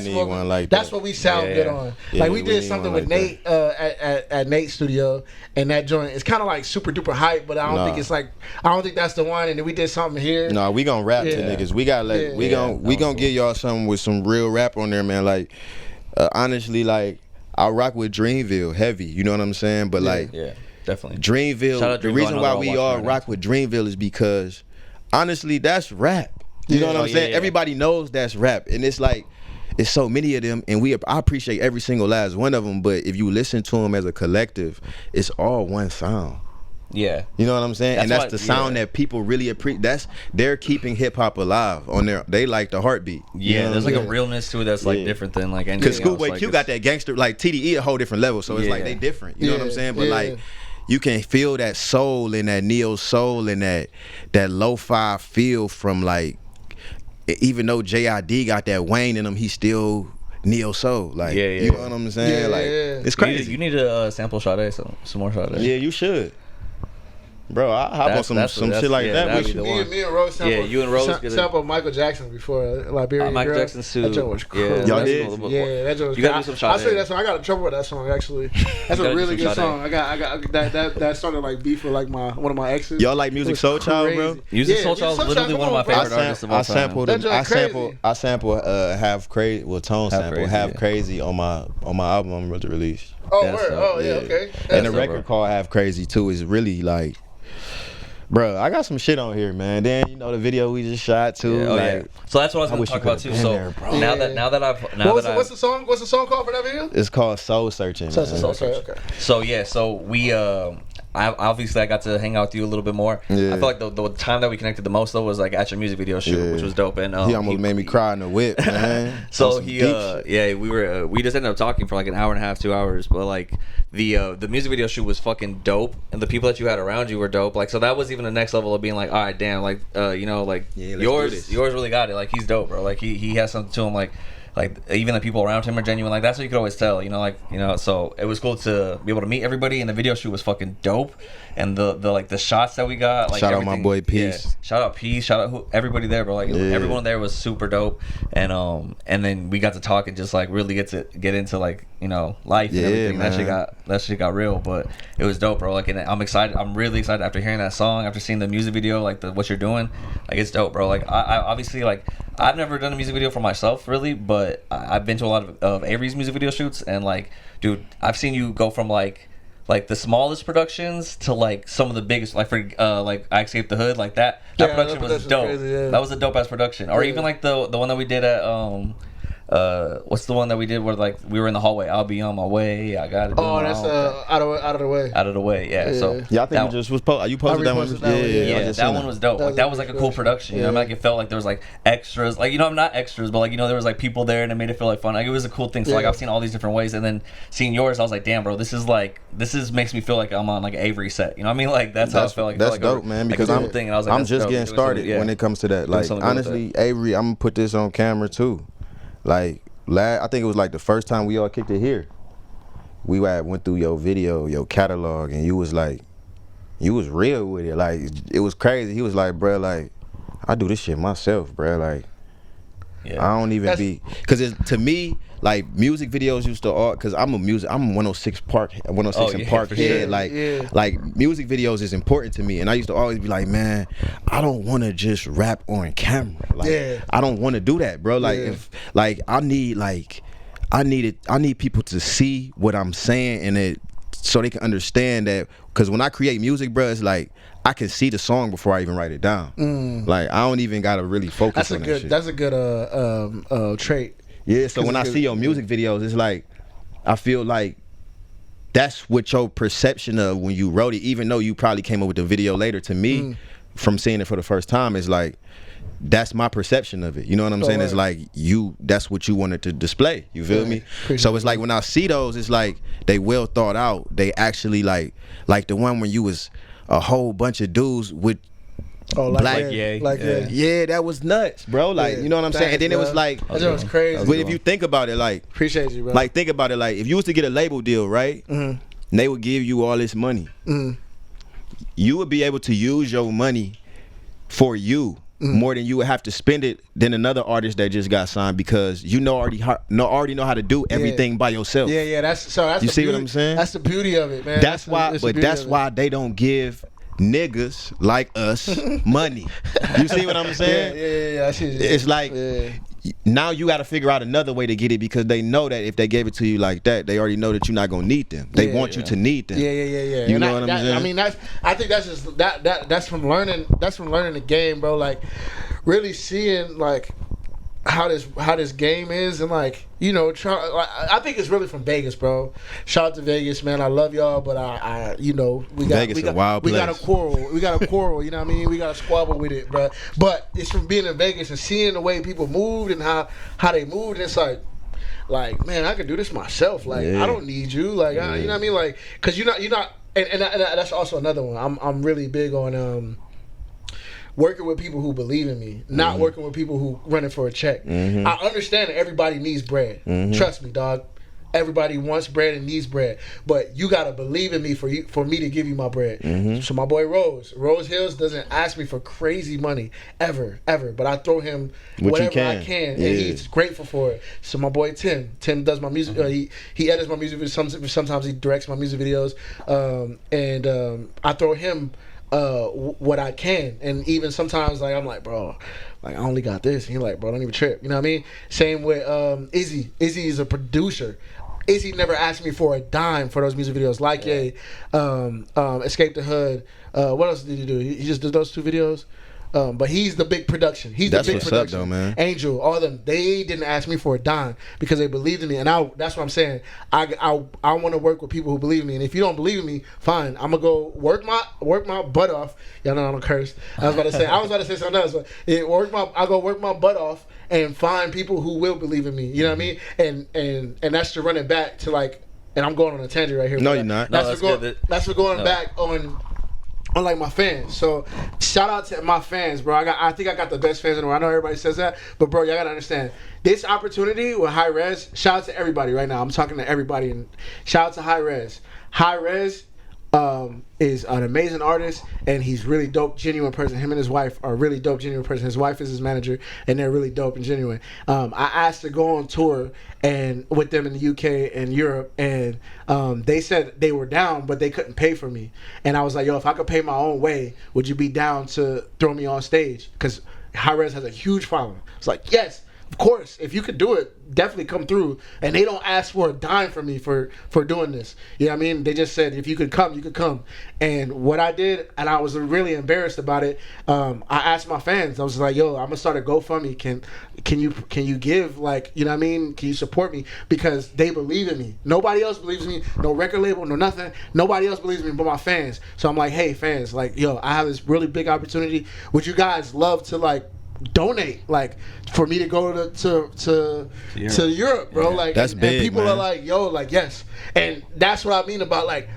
need one like that's that. what we sound good on." Yeah, like we did something with Nate at Nate's studio, and that joint is kind of like super duper hype, but I don't think that's the one. And then we did something here. No, we gonna rap to niggas. We gotta we gonna give y'all something with some real rap on there, man. Like honestly, like I rock with Dreamville heavy. You know what I'm saying? But like definitely Dreamville. The reason why we all rock with Dreamville is because honestly, that's rap. You know what I'm saying? Everybody knows that's rap, and it's like it's so many of them, and I appreciate every single last one of them. But if you listen to them as a collective, it's all one sound. Yeah, you know what I'm saying, and that's the sound that people really appreciate. They're keeping hip hop alive on their. They like the heartbeat. Yeah, there's like a realness to it that's like different than like anything. Because Schoolboy Q got that gangster, like TDE a whole different level. So it's like they different. You know what I'm saying? But like you can feel that soul and that neo soul and that lo-fi feel from like. Even though JID got that Wayne in him, he's still neo soul. Like you know what I'm saying? It's crazy. You need to sample Sade, some more Sade. Yeah, you should. Bro, I hop on some shit like that. Me and Rose sample, you and Rose sample Michael Jackson before Liberian Michael Girl. Jackson too. That joint was crazy. Y'all did? Yeah, that joint was You gotta do some Sade. I'll say that song. I got in trouble with that song actually. That's a really good song. I got that started like beef with like one of my exes. Y'all like Music Soul Child, bro? Music Soul Child is literally one of my favorite artists of all time. I sample Have Crazy, well Tone sample Have Crazy on my album I'm about to release. Oh, word. Oh yeah, okay. And the record called Have Crazy too is really like. Bro, I got some shit on here, man. Then you know the video we just shot too. So that's what I was going to talk about too. So what's the song? What's the song called for that video? It's called Soul Searching. Soul Searching. Okay. So we I got to hang out with you a little bit more. Yeah. I feel like the time that we connected the most though was like at your music video shoot, which was dope. And he almost made me cry in the whip, man. So we just ended up talking for like an hour and a half, 2 hours. But like the music video shoot was fucking dope, and the people that you had around you were dope. Like so that was even the next level of being like, all right, damn, like Y0urz really got it. Like he's dope, bro. Like he has something to him. Like even the people around him are genuine. Like that's what you could always tell, so it was cool to be able to meet everybody, and the video shoot was fucking dope, and the shots that we got, like shout out my boy Peace, shout out everybody there, bro. Like everyone there was super dope, and then we got to talk and just like really get into like life and everything. Man. That shit got real, but it was dope, bro. Like, and I'm really excited after hearing that song, after seeing the music video, like what you're doing. Like it's dope, bro. Like I obviously, like I've never done a music video for myself really, but I've been to a lot of Avery's music video shoots, and like, dude, I've seen you go from like the smallest productions to like some of the biggest, like for like I Escaped the Hood, like that production was dope. Crazy, That was a dope ass production. Or even like the one that we did at what's the one that we did where like we were in the hallway? I'll be on my way. I got it. Oh, that's out of the way. Out of the way, yeah. So I think you just was you posted that one. Yeah, that one was dope. Like that was like a cool production. You know, I mean, like it felt like there was like extras. Like I'm not extras, but like there was like people there and it made it feel like fun. Like it was a cool thing. So like I've seen all these different ways, and then seeing Y0urz, I was like, damn, bro, this makes me feel like I'm on like an Avery set. You know what I mean? Like that's how I felt like. That's dope, man. Because I'm just getting started when it comes to that. Like honestly, Avery, I'm gonna put this on camera too. Like. I think it was like the first time we all kicked it here. We went through your video, your catalog, and you was real with it. Like it was crazy. He was like, bro, like I do this shit myself, bro. Like I don't even because to me, like music videos used to because I'm 106 Park and Park head. Like music videos is important to me, and I used to always be like, man, I don't want to just rap on camera. Like I don't want to do that, bro. Like if like I need people to see what I'm saying and it so they can understand that. Because when I create music, bro, it's like I can see the song before I even write it down. Like I don't even gotta really focus on that shit. That's a good trait. Yeah, so when I see your music videos, it's like I feel like that's what your perception of when you wrote it, even though you probably came up with the video later. To me, from seeing it for the first time, it's like, that's my perception of it. You know what I'm saying? Right. It's like that's what you wanted to display. You feel me? So it's like when I see those, it's like they well thought out. They actually like the one when you was a whole bunch of dudes with black. Yeah, that was nuts, bro. Like, you know what I'm saying? And then it was like, that was crazy. But if you think about it, like, appreciate you, bro. Like, think about it, like, if you was to get a label deal, right? And they would give you all this money. You would be able to use your money for you. More than you would have to spend it than another artist that just got signed, because you already know how to do everything by yourself. Yeah. That's you see what I'm saying? That's the beauty of it, man. That's why they don't give niggas like us money. You see what I'm saying? Yeah. It's like now you got to figure out another way to get it, because they know that if they gave it to you like that, they already know that you're not gonna need them. They want you to need them. Yeah. You know what I'm saying? I mean, I think that's just that's from learning. That's from learning the game, bro. Like, really seeing like how this game is, and like, you know, I think it's really from Vegas, bro. Shout out to Vegas, man. I love y'all, but I you know, we got a quarrel. We got a quarrel. You know what I mean? We got a squabble with it, bro. But it's from being in Vegas and seeing the way people moved and how they moved. And it's like, man, I can do this myself. Like, I don't need you. Like, you know what I mean? Like, cause you're not. And that's also another one. I'm really big on working with people who believe in me, not working with people who running for a check. I understand that everybody needs bread. Trust me, dog. Everybody wants bread and needs bread, but you gotta believe in me for me to give you my bread. So my boy Rose Hills doesn't ask me for crazy money ever, but I throw him whatever I can, and he's grateful for it. So my boy Tim does my music. He edits my music videos. Sometimes he directs my music videos, and I throw him what I can. And even sometimes, like, I'm like, bro, like, I only got this, and he's like, bro, don't even trip. You know what I mean? Same with Izzy is a producer. Izzy never asked me for a dime for those music videos. Like Escape the Hood. What else did he do? He just did those 2 videos. But he's the big production. That's the big production. Up, though, man. Angel, all of them. They didn't ask me for a dime because they believed in me, and that's what I'm saying. I want to work with people who believe in me, and if you don't believe in me, fine. I'm gonna go work my butt off. Y'all know I don't curse. I was about to say something else, but I go work my butt off and find people who will believe in me. You know what I mean? And that's to run it back to, like. And I'm going on a tangent right here. No, you're not. That's for going back on like my fans. So shout out to my fans, bro. I think I got the best fans in the world. I know everybody says that, but bro, y'all gotta understand this opportunity with Y0urz. Shout out to everybody right now. I'm talking to everybody, and shout out to Y0urz. Y0urz is an amazing artist, and he's really dope, genuine person. Him and his wife are really dope, genuine person. His wife is his manager, and they're really dope and genuine. I asked to go on tour and with them in the UK and Europe, and they said they were down, but they couldn't pay for me. And I was like, yo, if I could pay my own way, would you be down to throw me on stage? Because Y0urz has a huge following. It's like, yes. Of course, if you could do it, definitely come through. And they don't ask for a dime from me for doing this. You know what I mean? They just said, if you could come, you could come. And what I did, and I was really embarrassed about it, I asked my fans, I was like, yo, I'm going to start a GoFundMe. Can you give, like, you know what I mean? Can you support me? Because they believe in me. Nobody else believes in me. No record label, no nothing. Nobody else believes in me but my fans. So I'm like, hey, fans, like, yo, I have this really big opportunity. Would you guys love to, like, donate, like, for me to go to Europe, bro? Like, that's big, and people man. are like, yo, like, yes. And that's what I mean about, like,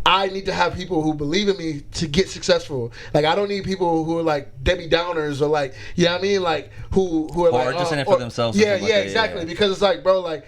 I need to have people who believe in me to get successful. Like, I don't need people who are like Debbie Downers or, like, you know what I mean, like, who are like, just in it for themselves. Yeah, exactly. Because it's like, bro, like,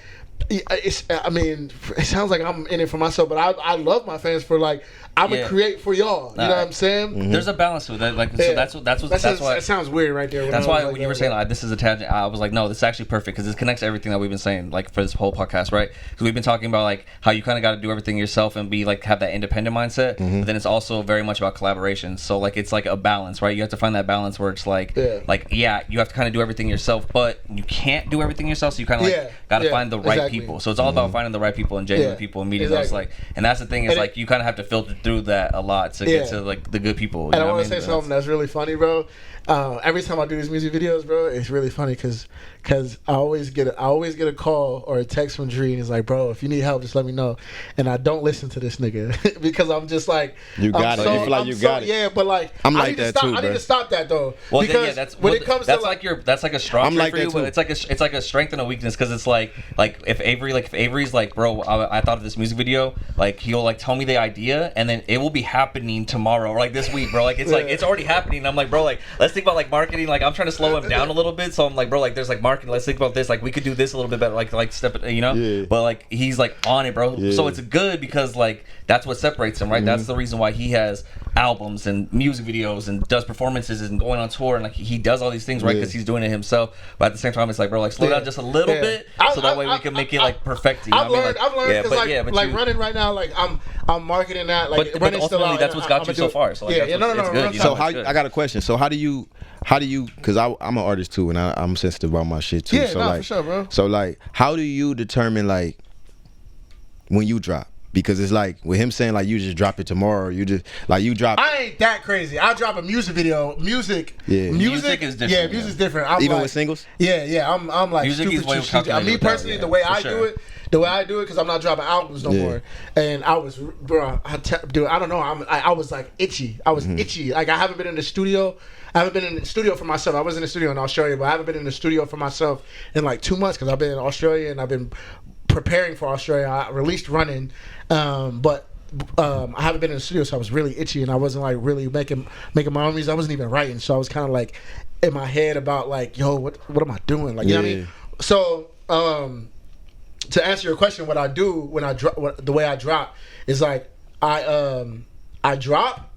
I mean, it sounds like I'm in it for myself, but I love my fans for, like, I'm gonna create for y'all. You know what I'm saying? There's a balance to it. Like, so that's why it sounds weird right there. That's why when you were saying, like, this is a tangent, I was like, no, this is actually perfect because this connects to everything that we've been saying, like, for this whole podcast, right? Because we've been talking about, like, how you kind of got to do everything yourself and be, like, have that independent mindset. But then it's also very much about collaboration. So, like, it's like a balance, right? You have to find that balance where it's like, you have to kind of do everything yourself, but you can't do everything yourself. So you kind of like got to find the right people. So it's all about finding the right people and genuine people and meeting those, like, and that's the thing is, like, you kind of have to filter through that a lot to get to, like, the good people. And I want to say something that's really funny, bro. every time I do these music videos, bro, it's really funny because I always get a call or a text from Dre, and he's like, bro, if you need help, just let me know. And I don't listen to this nigga because I'm just like, you got it. You feel like you got it. Yeah, but like, I'm like that too, I need to stop that though. Well, because that's when it comes that's to like that's like a strong I'm trait like for that you, too. but it's like a strength and a weakness because it's like if Avery's like, bro, I thought of this music video, like he'll like tell me the idea and then it will be happening tomorrow or like this week, bro. Like it's like it's already happening. And I'm like, bro, like let's think about like marketing. Like I'm trying to slow him down a little bit, so I'm like, bro, like there's like marketing. Let's think about this. Like we could do this a little bit better. Like step it, you know. Yeah. But like he's like on it, bro. Yeah. So it's good because like that's what separates him, right? Mm-hmm. That's the reason why he has albums and music videos and does performances and going on tour and like he does all these things, right? Because he's doing it himself. But at the same time, it's like, bro, like slow down just a little bit, so that way we can make it like perfect. You know I've learned because like running right now, like I'm marketing that, like but running still out. That's what's got you so far. So like, no. So how I got a question. So how do you? Because I'm an artist too, and I'm sensitive about my shit too. Yeah, so no, like, for sure, bro. So like, how do you determine like when you drop? Because it's like with him saying like you just drop it tomorrow, you just like you drop. I ain't that crazy. I drop a music video. Music is different. Yeah, music's different. I'm even like, with singles. Yeah. I'm like music stupid. is way calculated Me with that, personally, the way I do it, because I'm not dropping albums no Yeah. more. And I was, bro, dude, I don't know. I was like itchy. I was itchy. Like I haven't been in the studio. I haven't been in the studio for myself. I was in the studio in Australia, but I haven't been in the studio for myself in like 2 months because I've been in Australia and I've been preparing for Australia. I released Running, but I haven't been in the studio, so I was really itchy and I wasn't like really making my own music. I wasn't even writing, so I was kind of like in my head about like, yo, what am I doing? Like, you know what I mean? So to answer your question, what I do when I drop, the way I drop is like I drop.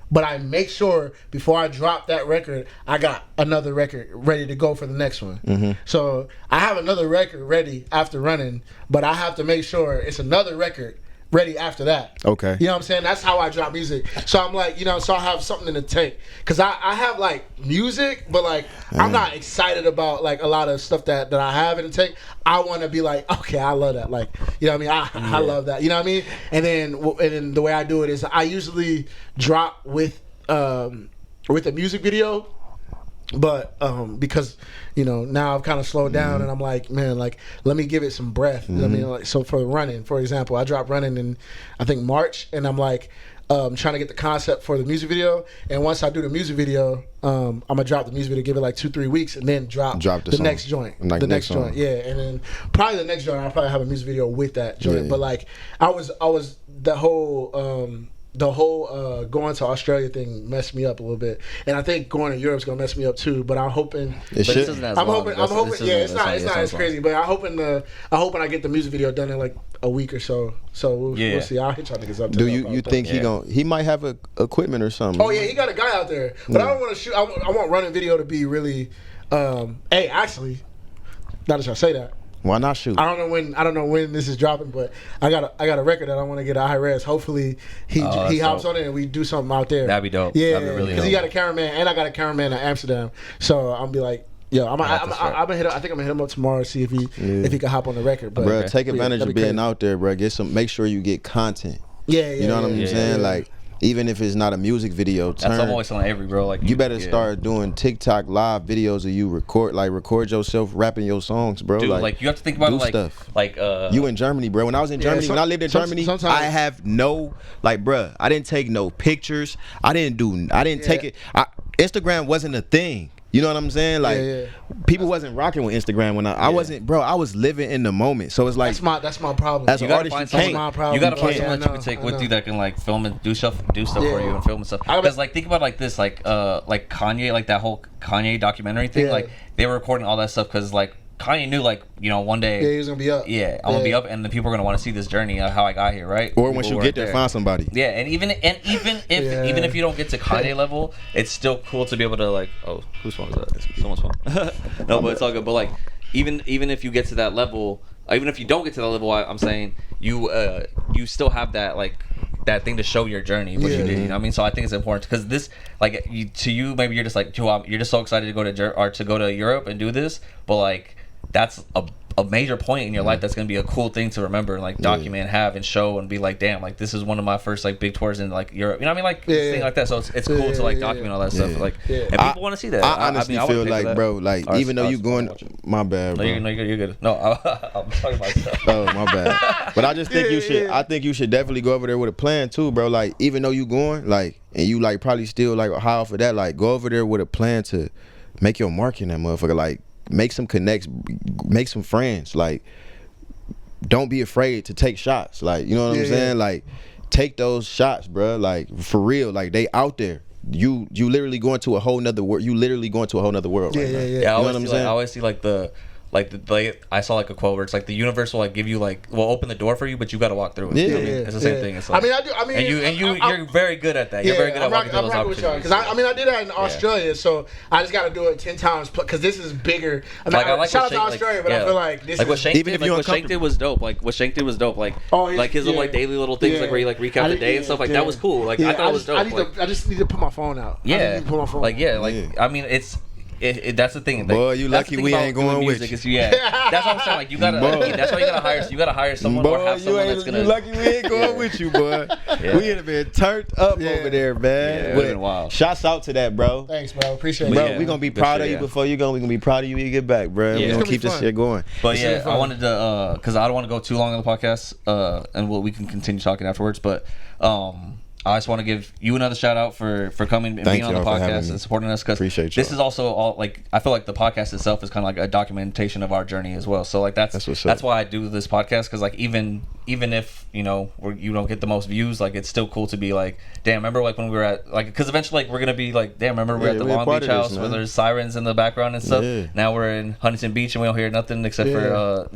But I make sure before I drop that record, I got another record ready to go for the next one. Mm-hmm. So I have another record ready after Running, but I have to make sure it's another record ready after that. Okay. You know what I'm saying? That's how I drop music. So I'm like, so I have something in the tank. Because I have like music, but like I'm not excited about like a lot of stuff that I have in the tank. I want to be like, okay, I love that. Like, you know what I mean? I love that. You know what I mean? And then the way I do it is I usually drop with a music video. But because now I've kind of slowed down and I'm like, man, like let me give it some breath. I mean, like, so for Running, for example, I dropped Running in I think March, and I'm like trying to get the concept for the music video. And once I do the music video, I'm gonna drop the music video, give it like 2-3 weeks, and then drop the next joint, like the next joint, yeah. And then probably the next joint, I'll probably have a music video with that joint. Yeah. But like I was the whole going to Australia thing messed me up a little bit, and I think going to Europe's gonna mess me up too. But I'm hoping. I'm hoping. Yeah, it's not as crazy. But I'm hoping I get the music video done in like a week or so. So we'll see. I'll hit y'all niggas up. Do you think he might have equipment or something? Oh yeah, he got a guy out there. But I don't want to shoot. I want Running video to be really. Hey, actually, not that y'all say that. Why not shoot? I don't know when this is dropping, but I got a record that I want to get at Y0urz. Hopefully he hops on it and we do something out there. That'd be dope. Yeah, that'd be really because dope. he got a cameraman and I got a cameraman in Amsterdam. So I'm be like, yo, I think I'm gonna hit him up tomorrow to see if he can hop on the record. But bro, take advantage of being out there, bro. Make sure you get content. Yeah. You know what I'm saying? Like. Even if it's not a music video, I'm always telling Avery, bro. Like you better start doing TikTok live videos of you record yourself rapping your songs, bro. Dude, like you have to think about it, you in Germany, bro. When I was in Germany, when I lived in Germany, I have no bro. I didn't take no pictures. I didn't take it. Instagram wasn't a thing. You know what I'm saying? Like people wasn't rocking with Instagram when I wasn't, bro. I was living in the moment. So it's like that's my problem. As an artist, you gotta find someone that you can take with you that can like film and do stuff for you and film and stuff. Because like think about it like this, like Kanye, like that whole Kanye documentary thing. Like they were recording all that stuff because like Kanye knew like one day he was gonna be up. Yeah, I'm gonna be up, and the people are gonna want to see this journey of how I got here, right? Or once you get there, find somebody. Yeah, and even if you don't get to Kanye level, it's still cool to be able to like, oh, whose phone is that? It's someone's phone. No, but it's all good. But like, even if you get to that level, even if you don't get to that level, I'm saying you still have that like that thing to show your journey, what you did. You know what I mean? So I think it's important because this, like, to you, maybe you're just like, you're just so excited to go to Europe and do this, but like. That's a major point in your life that's gonna be a cool thing to remember and like document and have and show and be like, damn, like this is one of my first like big tours in like Europe. You know what I mean? Like thing like that. So it's cool to like document all that stuff. Like and people want to see that. I honestly feel like, bro, like even though you going, my bad, bro. No, you're good. No, I'm talking about stuff. Oh, my bad. But I just think you should. I think you should definitely go over there with a plan too, bro. Like even though you going, like, and you like probably still like high off of that, like go over there with a plan to make your mark in that motherfucker. Like make some connects, make some friends. Like don't be afraid to take shots. Like you know what I'm saying. Like take those shots, bro. Like for real. Like they out there. You literally going to a whole nother world. You literally going to a whole nother world. Yeah. You know what I'm saying? I always see like I saw like a quote where it's like the universe will like give you like will open the door for you, but you got to walk through it. You know what I mean? It's the same thing. It's like, you're very good at that. You're very good at walking through those opportunities. Because I did that in Australia, so I just got to do it 10 times because this is bigger. I mean, I like shout out to Australia, but I feel like this like is what Shank did was dope. Like what Shank did was dope. Like his little like daily little things like where he like recap the day and stuff like that was cool. Like I thought it was dope. I just need to put my phone out. Yeah, I mean it's. That's the thing. Like, boy, you lucky we ain't going with you. That's what I'm saying. Like you gotta. That's why you gotta hire. You gotta hire someone boy, or have someone that's gonna. You lucky we ain't going with you, boy. We have been turned up over there, man. Been wild. Shouts out to that, bro. Thanks, bro. Appreciate it. Bro, we gonna be proud of you before you go. We gonna be proud of you when you get back, bro. We gonna keep this shit going. But I wanted to, because I don't want to go too long on the podcast, and we can continue talking afterwards. But I just want to give you another shout out for coming and being on the podcast and supporting us, because this is also all like I feel like the podcast itself is kind of like a documentation of our journey as well. So like that's why I do this podcast, because like even if you know you don't get the most views, like it's still cool to be like, damn, remember like when we were at like, because eventually like we're gonna be like, damn, remember we're at the Long Beach house where there's sirens in the background and stuff. Now we're in Huntington Beach and we don't hear nothing except for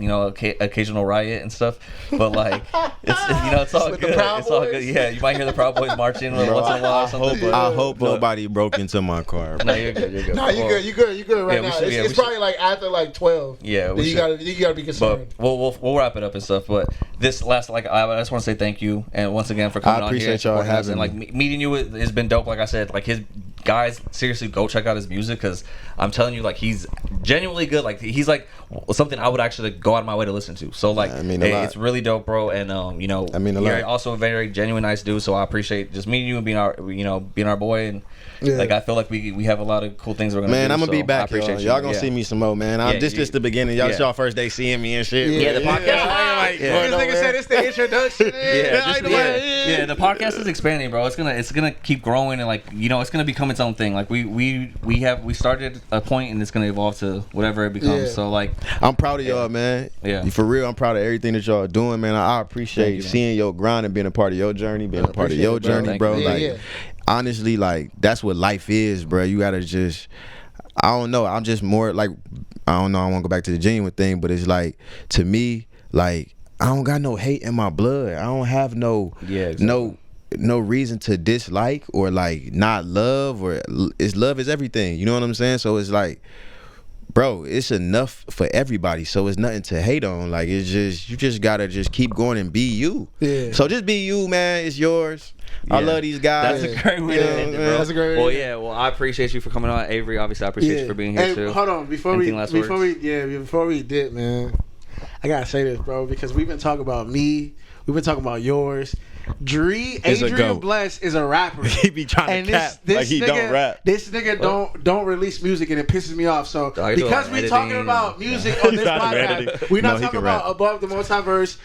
occasional riot and stuff. But like it's all good. It's all good. Yeah, you might hear the Proud Boys marching once in a while or something. I hope nobody broke into my car. No, you're good. No, you're good right now. It's probably like after like 12. Yeah, you gotta be concerned. But we'll wrap it up and stuff. But this last, like, I just want to say thank you and once again for coming on here. I appreciate y'all having me. And like meeting you has been dope. Like I said, like his guys, seriously, go check out his music, because I'm telling you, like he's genuinely good. Like he's like something I would actually go out of my way to listen to. So like, it's really dope, bro. And you're also a very genuine, nice dude. So I appreciate just meeting you and being our boy. And like I feel like we have a lot of cool things we're gonna do. Man, I'm gonna be back, y'all gonna see me some more, man. This just the beginning. Y'all y'all first day seeing me and shit. The podcast. This nigga said it's the introduction. The podcast is expanding, bro. It's gonna keep growing, and like it's gonna become its own thing. Like we started a point, and it's gonna evolve to whatever it becomes. So like, I'm proud of y'all, man. Yeah, for real, I'm proud of everything that y'all are doing, man. I appreciate seeing your grind and being a part of your journey, being a part of your journey, bro. Like honestly, like that's what life is, bro. You gotta just, I don't know. I'm just more like, I don't know. I want to go back to the genuine thing, but it's like, to me, like I don't got no hate in my blood. I don't have no reason to dislike or like not love, or love is everything. You know what I'm saying? So it's like, bro, it's enough for everybody. So it's nothing to hate on. Like it's just, you just gotta just keep going and be you. Yeah. So just be you, man. It's yours. I love these guys. That's a great way to end it, bro. That's a great way. Well, I appreciate you for coming on, Avery. Obviously, I appreciate you for being here too. Hold on, before we did, man, I gotta say this, bro, because we've been talking about me. We've been talking about yours. Adrian Blest is a rapper. He be trying to cap like he don't rap. This nigga don't release music, and it pisses me off. So because we're talking about music on this podcast, we're not talking about Above the Multiverse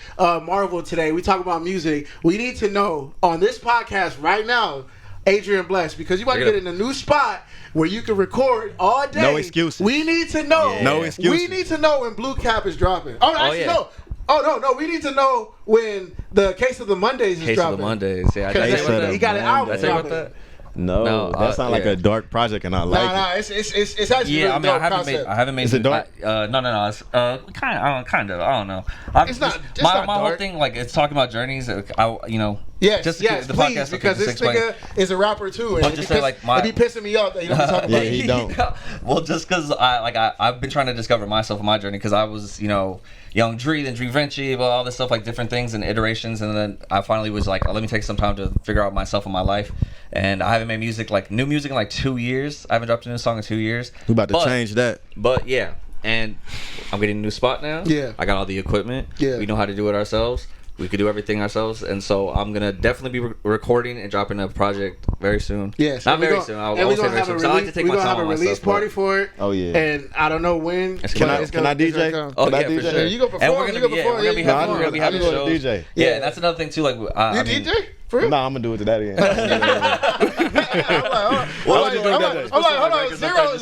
Marvel today. We talk about music. We need to know on this podcast right now, Adrian Blest, because you about to get in a new spot where you can record all day. No excuses. We need to know. No excuses. We need to know when Blue Cap is dropping. No. Oh no! We need to know when the Case of the Mondays is dropping. Case of the Mondays, yeah. He got an album dropping. No, that sounds like a dark project, and I like it. It's actually really dope concept. I haven't made. Is it dark? No. It's kind of. I don't know. It's not my whole thing, like it's talking about journeys. Yes, please, because this nigga is a rapper too, and it be pissing me off that you don't be talking about it. He don't. Well, just because I've been trying to discover myself in my journey, because I was Young Dree, then Dree Vinci, all this stuff, like different things and iterations, and then I finally was like, let me take some time to figure out myself in my life. And I haven't made new music in like 2 years. I haven't dropped a new song in 2 years. We about to change that. But yeah, And I'm getting a new spot now. Yeah. I got all the equipment. Yeah. We know how to do it ourselves. We could do everything ourselves, and so I'm gonna definitely be recording and dropping a project very soon. Yeah, so not very soon. I won't say very soon. 'Cause I like to take my time on We're gonna have a release party for it. Oh yeah. And I don't know when. Can I DJ? Oh yeah, DJ? for sure. Yeah, you go perform. And we're gonna be having shows. DJ. Yeah, and that's another thing too. Like, You DJ? For real? Nah, I'm gonna do it to that end. I'm like, hold on,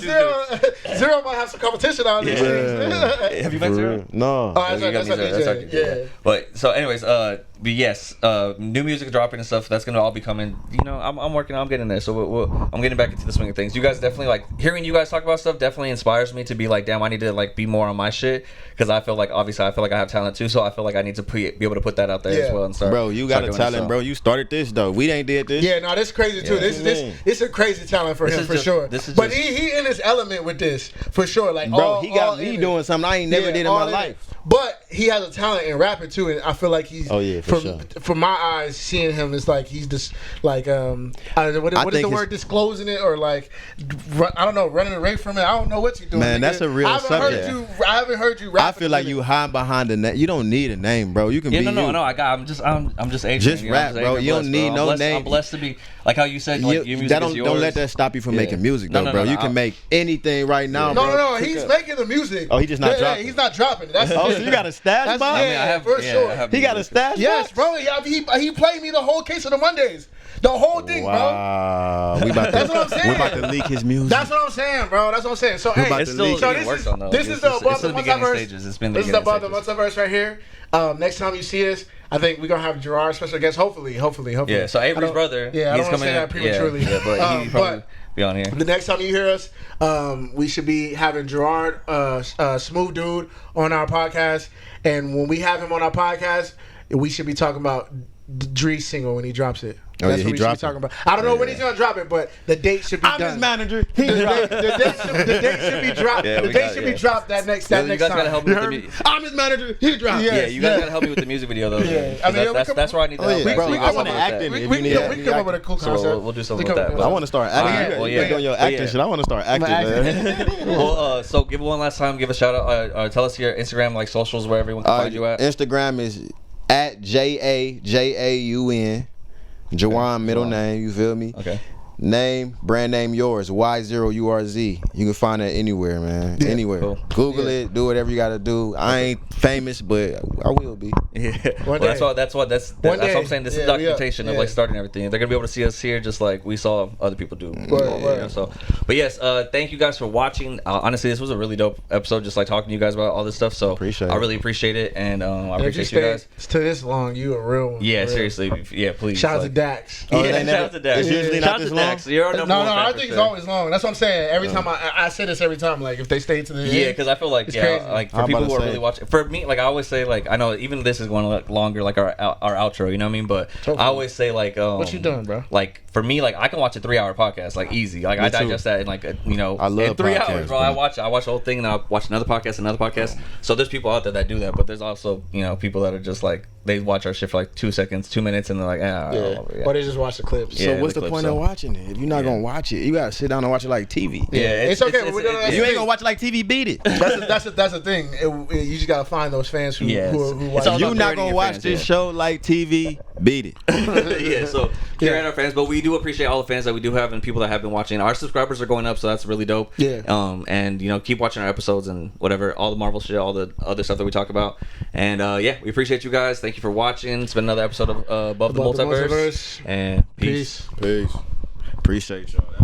zero might have some competition on this. Have you met Zero? No. Oh, that's our DJ. Yeah. But so, anyways, but yes, new music dropping and stuff. That's gonna all be coming. You know, I'm working. I'm getting there. So I'm getting back into the swing of things. You guys definitely like hearing you guys talk about stuff. Definitely inspires me to be like, damn, I need to like be more on my shit because I feel like obviously I feel like I have talent too. So I feel like I need to be able to put that out there as well and start. Bro, you got a talent, bro. You started this though. We ain't did this. Yeah, no, this is crazy too. This a crazy talent for him for sure. But he in his element with this for sure. Like, bro, he got me doing something I ain't never did in my life. But he has a talent in rapping too, and I feel like he's. Oh yeah, for sure. From my eyes, seeing him is like he's just like what is the word? Disclosing it or like I don't know, running away from it. I don't know what you're doing. Man, that's a real subject. I haven't heard you rap. I feel like you hide behind the name. You don't need a name, bro. You can be no. you. I'm just Adrian. Just rap, bro. You don't need no name. I'm blessed to be like how you said. Like, your music is yours. Don't let that stop you from making music, though, bro. You can make anything right now, bro. No. He's making the music. Oh, he just not dropping. He's not dropping it. So you got a stash, bro? Yeah, for sure. He got a stash. Yes, bro. He played me the whole case of the Mondays. The whole thing, bro. Wow. That's what I'm saying. We're about to leak his music. That's what I'm saying, bro. That's what I'm saying. So, hey, it's still being worked on, though. This is the Above the Multiverse. It's been the This is the Above the Multiverse right here. Next time you see us, I think we're gonna have Y0urz special guest. Hopefully. Yeah. So Avery's brother. Yeah, he's I don't want to say that prematurely. Yeah, but he probably be on here. The next time you hear us, we should be having Y0urz, Smooth Dude, on our podcast. And when we have him on our podcast, we should be talking about Dre's single when he drops it. That's what we should be talking about. I don't know when he's gonna drop it, but the date should be done. I'm his manager. The date should be dropped. The date should be dropped that next time. You guys gotta help me with the music. I'm his manager. He dropped. Yeah, you guys gotta help me with the music video though. Yeah, I mean that's where I need the help. Bro, I want to act in it. We can come up with a cool concept. So we'll do something with that. I want to start acting. Well, you're doing your acting shit. I want to start acting, man. Well, so give it one last time. Give a shout out. Tell us your Instagram, like socials, where everyone can find you at. Instagram is at JAJAUN. Jawan, middle name, you feel me? Okay. Name, brand name Y0urz, Y0urz. You can find that anywhere, man. Yeah. Anywhere. Cool. Google it, do whatever you gotta do. I ain't famous, but I will be. Yeah. Well, that's what I'm saying. This is documentation of like starting everything. They're gonna be able to see us here just like we saw other people do. So, but yes, thank you guys for watching. Honestly, this was a really dope episode, just like talking to you guys about all this stuff. So I really appreciate it, and I appreciate you guys. To this long, you a real one. Yeah, seriously. Yeah, please. Shout out to Dax. Yeah, shout out to Dax. It's usually not this long. No, I think it's always long. That's what I'm saying. Every time I say this every time, like if they stay to the end. Yeah, because I feel like crazy. like for people who are really watching. For me, like I always say, like I know even this is going like longer, like our outro. You know what I mean? But I always say like, what you doing, bro? Like for me, like I can watch a 3-hour podcast like easy. Like I digest that in like I love in 3 hours, bro. I watch the whole thing, and I watch another podcast. So there's people out there that do that, but there's also people that are just like they watch our shit for like 2 seconds, 2 minutes, and they're like, or they just watch the clips. So what's the point of watching it if you're not gonna watch it? You gotta sit down and watch it like TV. Yeah, it's okay. If you ain't gonna watch it like TV, beat it. That's the thing. You just gotta find those fans who watch. If you're not gonna watch this show like TV, beat it. Yeah. So here at our fans, but we do appreciate all the fans that we do have and people that have been watching. Our subscribers are going up, so that's really dope. Yeah. And keep watching our episodes and whatever, all the Marvel shit, all the other stuff that we talk about. And we appreciate you guys. Thank you for watching. It's been another episode of Above the Multiverse. And peace. Appreciate y'all.